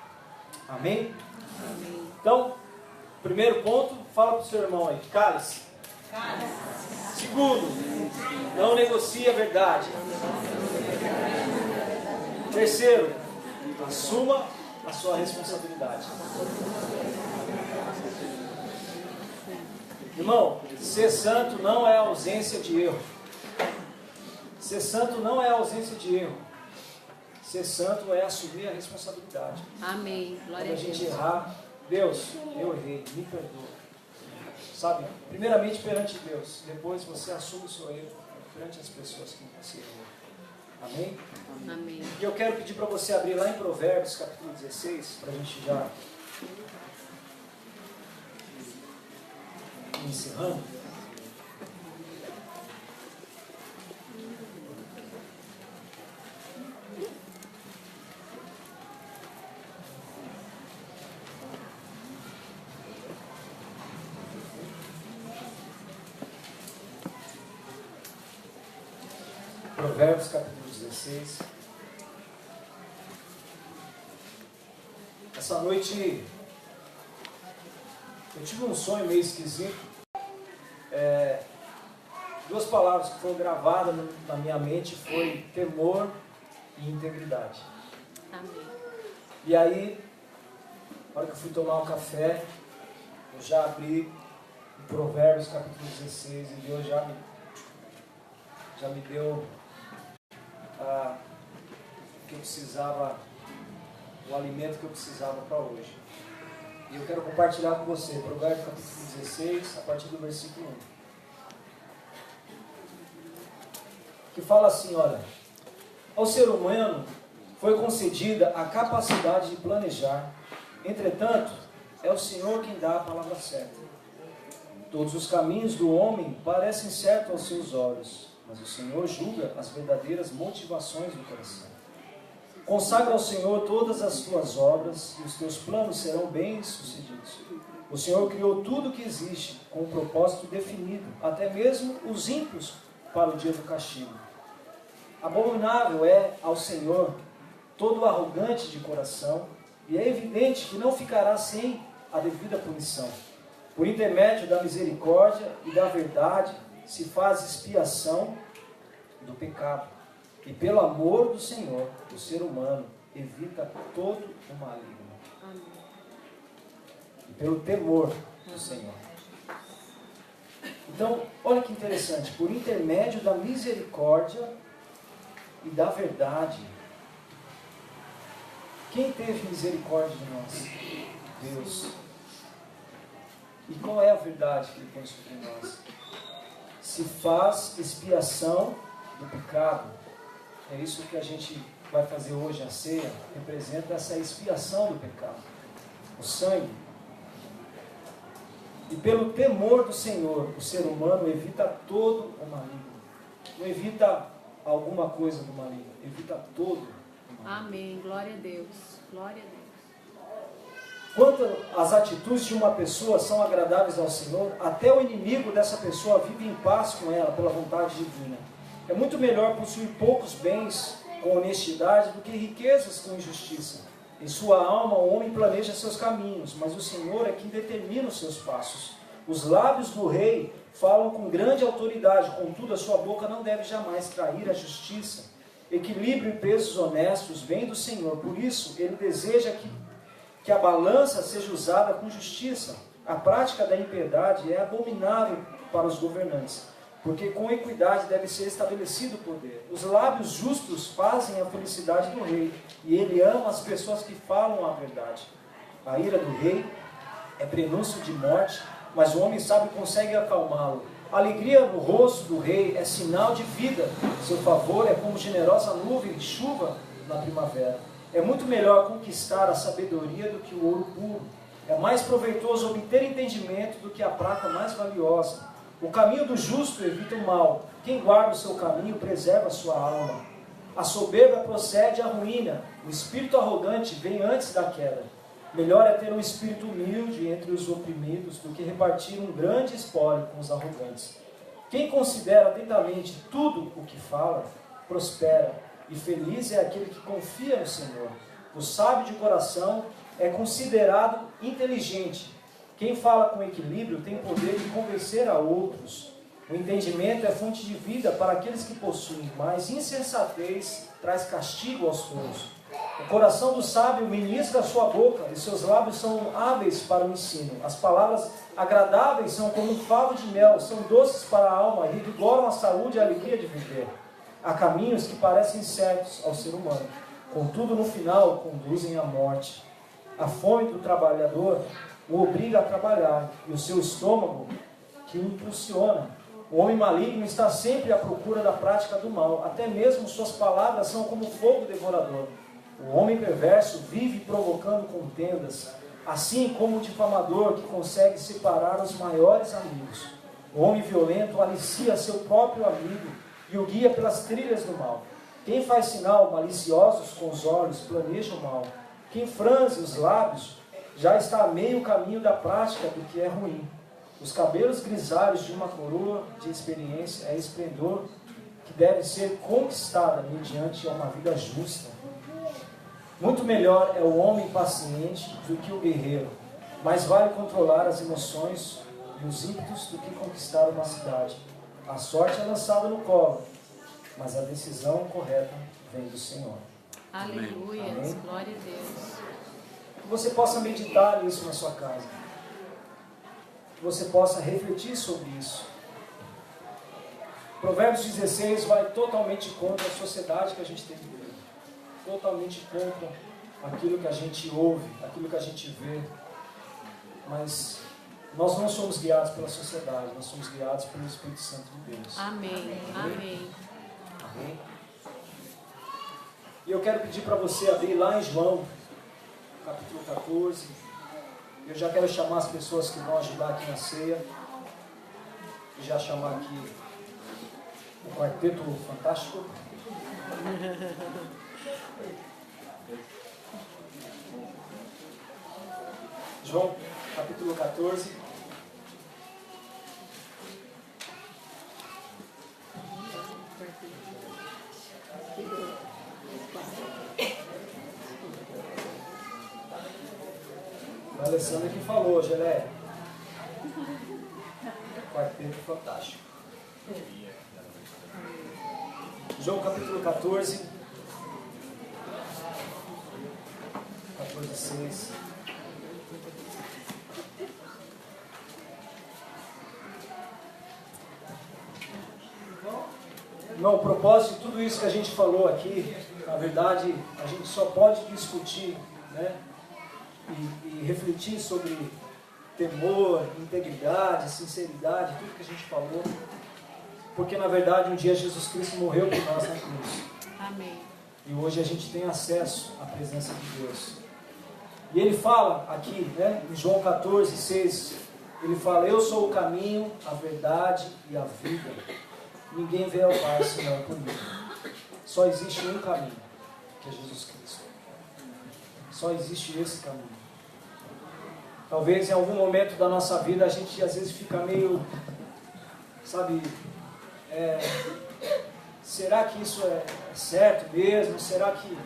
Amém? Amém. Então, primeiro ponto, fala para o seu irmão aí, cale-se. Segundo, não negocie a verdade. Terceiro, assuma a sua responsabilidade. Irmão, ser santo não é ausência de erro. Ser santo não é ausência de erro. Ser santo é assumir a responsabilidade. Amém. Glória Quando a a gente Deus. errar, Deus, eu errei, me perdoa. Sabe, primeiramente perante Deus, depois você assume o seu erro perante as pessoas que você errou. Amém? Amém. E eu quero pedir para você abrir lá em Provérbios, capítulo 16, para a gente já ir encerrando. Provérbios capítulo 16. Essa noite eu tive um sonho meio esquisito. Duas palavras que foram gravadas na minha mente foi temor e integridade. Amém. E aí, na hora que eu fui tomar um café, eu já abri o Provérbios capítulo 16 e Deus já me deu o que eu precisava, o alimento que eu precisava para hoje. E eu quero compartilhar com você, Provérbios capítulo 16, a partir do versículo 1. Que fala assim, olha: ao ser humano foi concedida a capacidade de planejar, entretanto, é o Senhor quem dá a palavra certa. Todos os caminhos do homem parecem certos aos seus olhos, mas o Senhor julga as verdadeiras motivações do coração. Consagra ao Senhor todas as tuas obras e os teus planos serão bem-sucedidos. O Senhor criou tudo o que existe com um propósito definido, até mesmo os ímpios para o dia do castigo. Abominável é ao Senhor todo arrogante de coração, e é evidente que não ficará sem a devida punição. Por intermédio da misericórdia e da verdade se faz expiação do pecado. E pelo amor do Senhor, o ser humano evita todo o maligno. Amém. E pelo temor do Senhor. Então, olha que interessante. Por intermédio da misericórdia e da verdade. Quem teve misericórdia de nós? Deus. E qual é a verdade que Ele põe sobre nós? Se faz expiação do pecado. É isso que a gente vai fazer hoje, a ceia, representa essa expiação do pecado. O sangue. E pelo temor do Senhor, o ser humano evita todo o maligno. Não evita alguma coisa do maligno, evita todo o maligno. Amém. Glória a Deus. Glória a Deus. Quanto as atitudes de uma pessoa são agradáveis ao Senhor, até o inimigo dessa pessoa vive em paz com ela, pela vontade divina. É muito melhor possuir poucos bens com honestidade do que riquezas com injustiça. Em sua alma o homem planeja seus caminhos, mas o Senhor é quem determina os seus passos. Os lábios do rei falam com grande autoridade, contudo a sua boca não deve jamais trair a justiça. Equilíbrio e preços honestos vêm do Senhor, por isso ele deseja que a balança seja usada com justiça. A prática da impiedade é abominável para os governantes, porque com equidade deve ser estabelecido o poder. Os lábios justos fazem a felicidade do rei, e ele ama as pessoas que falam a verdade. A ira do rei é prenúncio de morte, mas o homem sábio consegue acalmá-lo. A alegria no rosto do rei é sinal de vida. Seu favor é como generosa nuvem de chuva na primavera. É muito melhor conquistar a sabedoria do que o ouro puro. É mais proveitoso obter entendimento do que a prata mais valiosa. O caminho do justo evita o mal. Quem guarda o seu caminho preserva a sua alma. A soberba procede à ruína. O espírito arrogante vem antes da queda. Melhor é ter um espírito humilde entre os oprimidos do que repartir um grande espólio com os arrogantes. Quem considera atentamente tudo o que fala, prospera, e feliz é aquele que confia no Senhor. O sábio de coração é considerado inteligente. Quem fala com equilíbrio tem poder de convencer a outros. O entendimento é fonte de vida para aqueles que possuem, mas insensatez traz castigo aos tolos. O coração do sábio ministra a sua boca, e seus lábios são hábeis para o ensino. As palavras agradáveis são como um favo de mel, são doces para a alma e revigoram a saúde e a alegria de viver. Há caminhos que parecem certos ao ser humano, contudo no final conduzem à morte. A fome do trabalhador o obriga a trabalhar, e o seu estômago que o impulsiona. O homem maligno está sempre à procura da prática do mal, até mesmo suas palavras são como fogo devorador. O homem perverso vive provocando contendas, Assim como o difamador que consegue separar os maiores amigos. O homem violento alicia seu próprio amigo e o guia pelas trilhas do mal. Quem faz sinal maliciosos com os olhos planeja o mal. Quem franze os lábios já está a meio caminho da prática do que é ruim. Os cabelos grisalhos de uma coroa de experiência é esplendor que deve ser conquistada mediante uma vida justa. Muito melhor é o homem paciente do que o guerreiro. Mais vale controlar as emoções e os ímpetos do que conquistar uma cidade. A sorte é lançada no colo, mas a decisão correta vem do Senhor. Aleluia. Amém. Glória a Deus. Que você possa meditar nisso na sua casa. Que você possa refletir sobre isso. Provérbios 16 vai totalmente contra a sociedade que a gente tem vivido. Totalmente contra aquilo que a gente ouve, aquilo que a gente vê. Mas nós não somos guiados pela sociedade, nós somos guiados pelo Espírito Santo de Deus. Amém. Amém. Amém? E eu quero pedir para você abrir lá em João, capítulo 14. Eu já quero chamar as pessoas que vão ajudar aqui na ceia. E já chamar aqui o quarteto fantástico. João, capítulo 14. A Alessandra que falou, Gelé. Quarteto fantástico. João capítulo 14. 14:6. Não, o propósito de tudo isso que a gente falou aqui, na verdade, a gente só pode discutir, né? E refletir sobre temor, integridade, sinceridade, tudo que a gente falou, porque na verdade um dia Jesus Cristo morreu por nós na cruz. Amém. E hoje a gente tem acesso à presença de Deus. E ele fala aqui, né, em João 14:6, ele fala: eu sou o caminho, a verdade e a vida. Ninguém vê ao Pai senão por mim. Só existe um caminho, que é Jesus Cristo. Só existe esse caminho. Talvez em algum momento da nossa vida a gente às vezes fica meio, sabe, será que isso é certo mesmo? Será que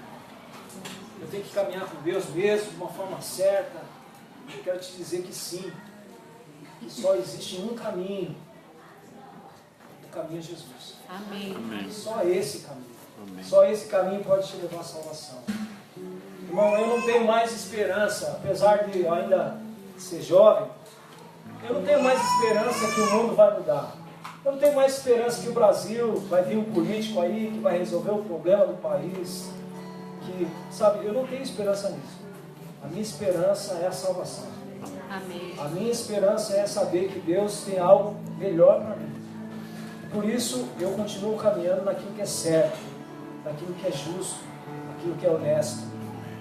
eu tenho que caminhar com Deus mesmo, de uma forma certa? Eu quero te dizer que sim, que só existe um caminho. O caminho é Jesus. Amém. Só esse caminho. Amém. Só esse caminho pode te levar à salvação. Irmão, eu não tenho mais esperança, apesar de eu ainda ser jovem, eu não tenho mais esperança que o mundo vai mudar. Eu não tenho mais esperança que o Brasil vai vir um político aí que vai resolver o problema do país. Que, sabe, eu não tenho esperança nisso. A minha esperança é a salvação. Amém. A minha esperança é saber que Deus tem algo melhor para mim. Por isso, eu continuo caminhando naquilo que é certo, naquilo que é justo, naquilo que é honesto.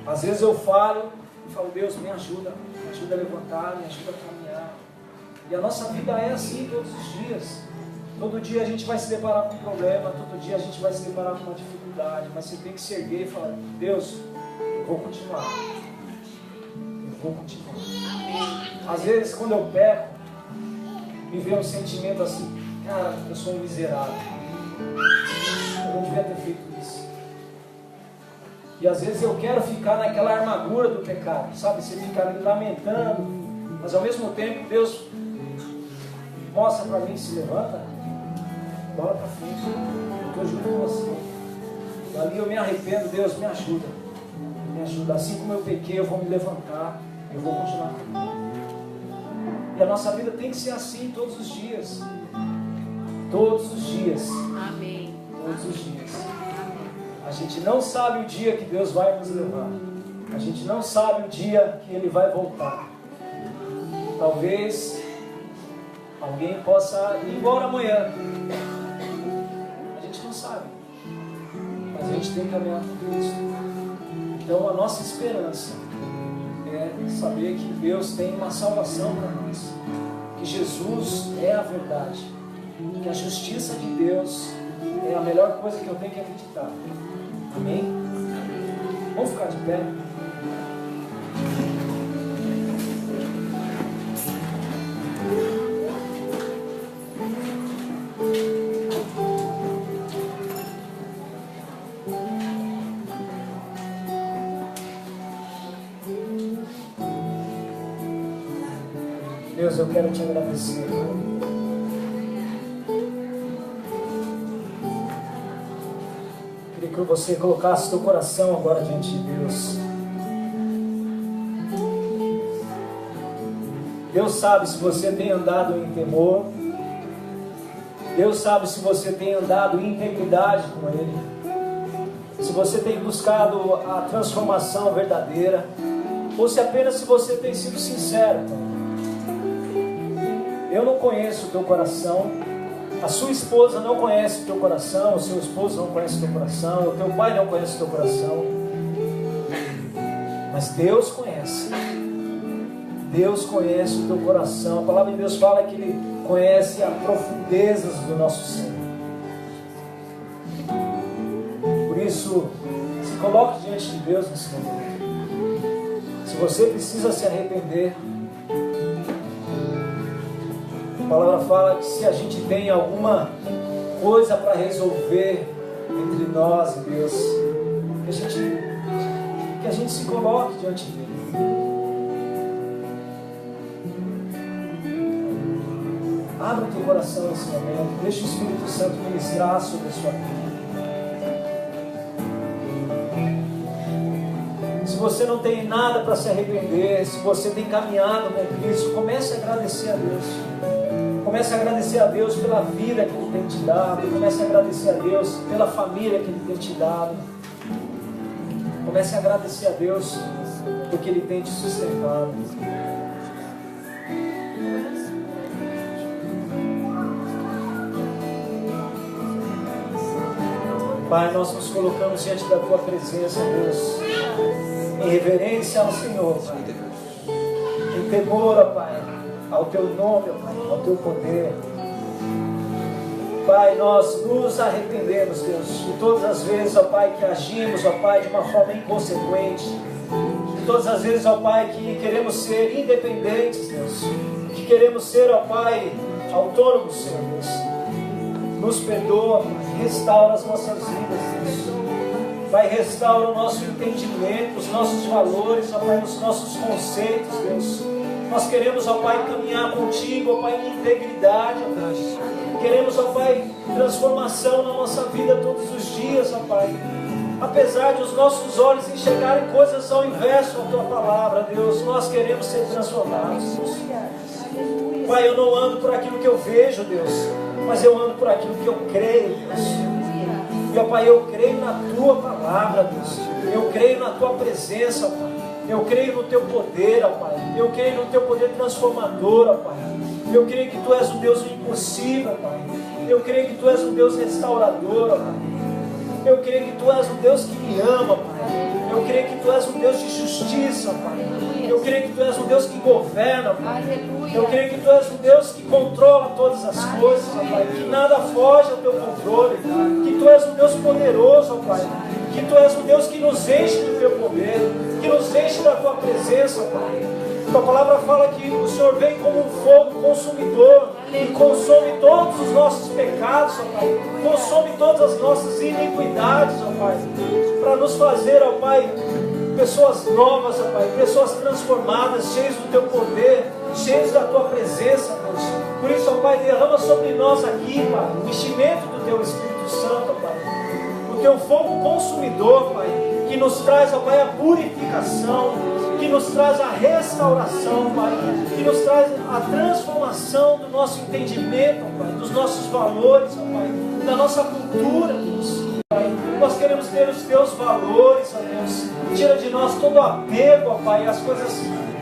Às vezes eu falho e falo: Deus, me ajuda a levantar, me ajuda a caminhar. E a nossa vida é assim todos os dias. Todo dia a gente vai se deparar com um problema, todo dia a gente vai se deparar com uma dificuldade, mas você tem que se erguer e falar: Deus, eu vou continuar. Eu vou continuar. Às vezes, quando eu peco, me vem um sentimento assim: cara, eu sou um miserável. Eu não devia ter feito isso. E às vezes eu quero ficar naquela armadura do pecado, sabe? Você fica ali lamentando, mas ao mesmo tempo Deus mostra para mim: se levanta, bora para frente, eu estou junto com você. E ali eu me arrependo: Deus, me ajuda, me ajuda. Assim como eu pequei, eu vou me levantar, eu vou continuar caminhando. E a nossa vida tem que ser assim todos os dias. Todos os dias. Amém. Todos os dias. Amém. A gente não sabe o dia que Deus vai nos levar. A gente não sabe o dia que Ele vai voltar. Talvez alguém possa ir embora amanhã. A gente não sabe. Mas a gente tem que caminhar com Cristo. Então a nossa esperança é saber que Deus tem uma salvação para nós, que Jesus é a verdade, que a justiça de Deus é a melhor coisa que eu tenho que acreditar. Amém? Vamos ficar de pé? Deus, eu quero te agradecer. Queria que você colocasse teu coração agora diante de Deus. Deus sabe se você tem andado em temor. Deus sabe se você tem andado em integridade com Ele. Se você tem buscado a transformação verdadeira. Ou se apenas se você tem sido sincero. Eu não conheço o teu coração. A sua esposa não conhece o teu coração. O seu esposo não conhece o teu coração. O teu pai não conhece o teu coração. Mas Deus conhece. Deus conhece o teu coração. A palavra de Deus fala que Ele conhece as profundezas do nosso ser. Por isso, se coloque diante de Deus nesse momento. Se você precisa se arrepender, a palavra fala que se a gente tem alguma coisa para resolver entre nós e Deus, que a gente se coloque diante dele. Abra o teu coração nesse momento. Deixa o Espírito Santo ministrar sobre a sua vida. Se você não tem nada para se arrepender, se você tem caminhado com Cristo, comece a agradecer a Deus. Comece a agradecer a Deus pela vida que Ele tem te dado. Comece a agradecer a Deus pela família que Ele tem te dado. Comece a agradecer a Deus porque Ele tem te sustentado. Pai, nós nos colocamos diante da Tua presença, Deus, em reverência ao Senhor, Pai. Em temor, ó Pai, ao Teu nome, ó Pai, ao Teu poder. Pai, nós nos arrependemos, Deus, de todas as vezes, ó Pai, que agimos, ó Pai, de uma forma inconsequente. De todas as vezes, ó Pai, que queremos ser independentes, Deus. Que queremos ser, ó Pai, autônomos, Senhor, Deus. Nos perdoa, Pai. Restaura as nossas vidas, Deus. Pai, restaura o nosso entendimento, os nossos valores, ó Pai, os nossos conceitos, Deus. Nós queremos, ó Pai, caminhar contigo, ó Pai, em integridade, ó Pai. Queremos, ó Pai, transformação na nossa vida todos os dias, ó Pai. Apesar de os nossos olhos enxergarem coisas ao inverso da Tua palavra, Deus, nós queremos ser transformados, Deus. Pai, eu não ando por aquilo que eu vejo, Deus, mas eu ando por aquilo que eu creio, Deus. E, ó Pai, eu creio na Tua palavra, Deus. Eu creio na Tua presença, ó Pai. Eu creio no Teu poder, ó Pai. Eu creio no Teu poder transformador, ó Pai. Eu creio que Tu és o Deus do impossível, ó Pai. Eu creio que Tu és o Deus restaurador, ó Pai. Eu creio que Tu és o Deus que me ama, Pai. Eu creio que Tu és um Deus de justiça, Pai. Eu creio que Tu és um Deus que governa, Pai. Eu creio que Tu és um Deus que controla todas as coisas, ó Pai. Que nada foge ao Teu controle. Que Tu és um Deus poderoso, ó Pai. Que Tu és um Deus que nos enche do Teu poder. Que nos enche da Tua presença, Pai. Tua palavra fala que o Senhor vem como um fogo consumidor e consome todos os nossos pecados, ó Pai. Consome todas as nossas iniquidades, ó Pai. Para nos fazer, ó Pai, pessoas novas, ó Pai. Pessoas transformadas, cheias do Teu poder, cheios da Tua presença, Deus. Por isso, ó Pai, derrama sobre nós aqui, Pai, o enchimento do Teu Espírito Santo, ó Pai. O Teu fogo consumidor, Pai, que nos traz, ó Pai, a purificação, que nos traz a restauração, Pai, que nos traz a transformação do nosso entendimento, Pai, dos nossos valores, ó Pai, da nossa cultura, Deus. Pai, nós queremos ter os Teus valores, ó Deus. Tira de nós todo o apego, ó Pai, às coisas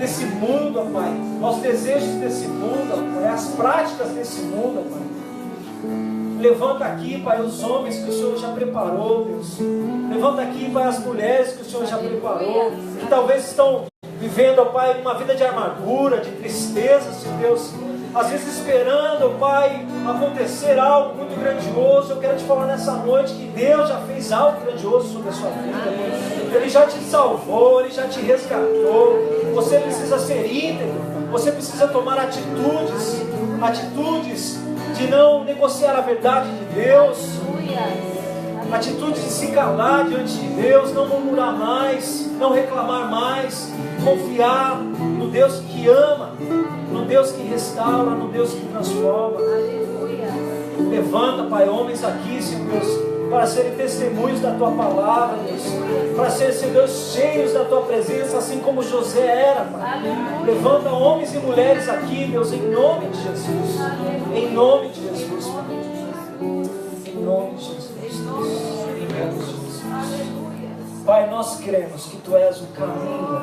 desse mundo, ó Pai, aos desejos desse mundo, ó Pai, às práticas desse mundo, ó Pai. Levanta aqui, Pai, os homens que o Senhor já preparou, Deus. Levanta aqui, Pai, as mulheres que o Senhor já preparou, que talvez estão vivendo, ó Pai, uma vida de amargura, de tristeza, Senhor Deus, às vezes esperando, ó Pai, acontecer algo muito grandioso. Eu quero te falar nessa noite que Deus já fez algo grandioso sobre a sua vida. Ele já te salvou, Ele já te resgatou. Você precisa ser íntegro, você precisa tomar atitudes de não negociar a verdade de Deus, atitude de se calar diante de Deus, não murmurar mais, não reclamar mais, confiar no Deus que ama, no Deus que restaura, no Deus que transforma. Levanta, Pai, homens aqui, Senhor Deus, para serem testemunhos da Tua palavra, Deus, para serem, Senhor Deus, cheios da Tua presença, assim como José era, Pai. Levanta homens e mulheres aqui, Deus, em nome de Jesus, em nome de Jesus, Pai. Em nome de Jesus. Pai, nós cremos que Tu és o caminho,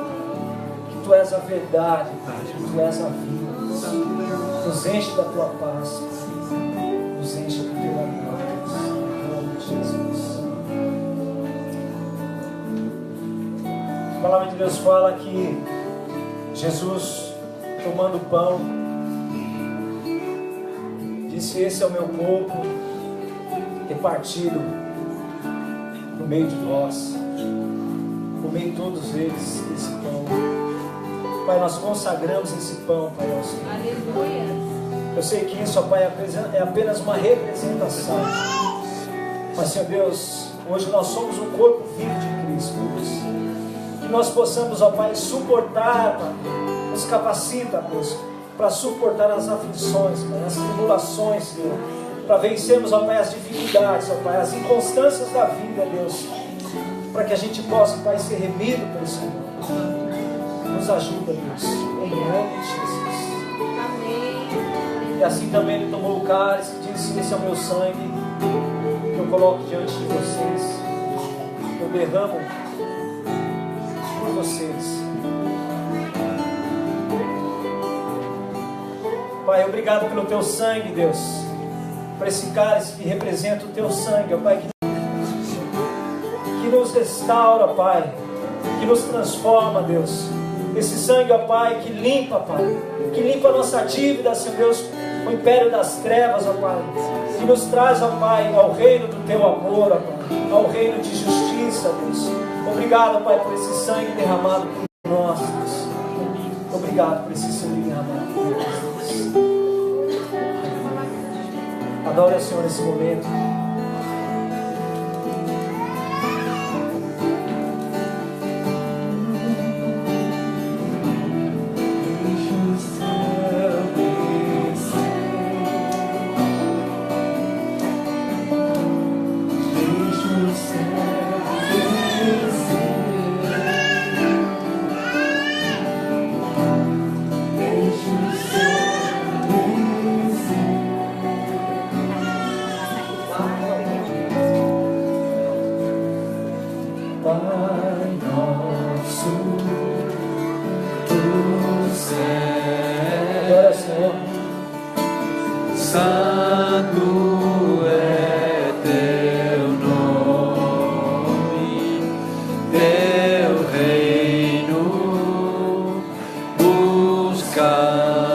que Tu és a verdade, que Tu és a vida. Nos enche da Tua paz, nos enche do Teu amor, em nome de Jesus. A palavra de Deus fala que Jesus, tomando o pão, disse: esse é o meu corpo repartido no meio de vós. Comei todos eles esse pão. Pai, nós consagramos esse pão, Pai nosso. Aleluia. Eu sei que isso, ó Pai, é apenas uma representação. Mas, Senhor Deus, hoje nós somos um corpo vivo de Cristo, Deus. Que nós possamos, ó Pai, suportar, Pai. Nos capacita, Deus, para suportar as aflições, Pai, as tribulações, Senhor. Para vencermos, ó Pai, as dificuldades, ó Pai, as inconstâncias da vida, Deus. Para que a gente possa, Pai, ser remido pelo Senhor. Nos ajuda, Deus, em nome de Jesus. Amém. E assim também Ele tomou o cálice e disse: esse é o meu sangue, que eu coloco diante de vocês. Eu derramo por vocês. Pai, obrigado pelo Teu sangue, Deus. Por esse cálice que representa o Teu sangue, ó Pai, que nos restaura, Pai, que nos transforma, Deus. Esse sangue, ó Pai, que limpa, Pai, que limpa a nossa dívida, Senhor Deus, o império das trevas, ó Pai, que nos traz, ó Pai, ao reino do Teu amor, ó Pai, ao reino de justiça, Deus. Obrigado, Pai, por esse sangue derramado por nós, Deus. Obrigado por esse sangue derramado por nós, Deus. Adore ao Senhor nesse momento. Teu reino buscar.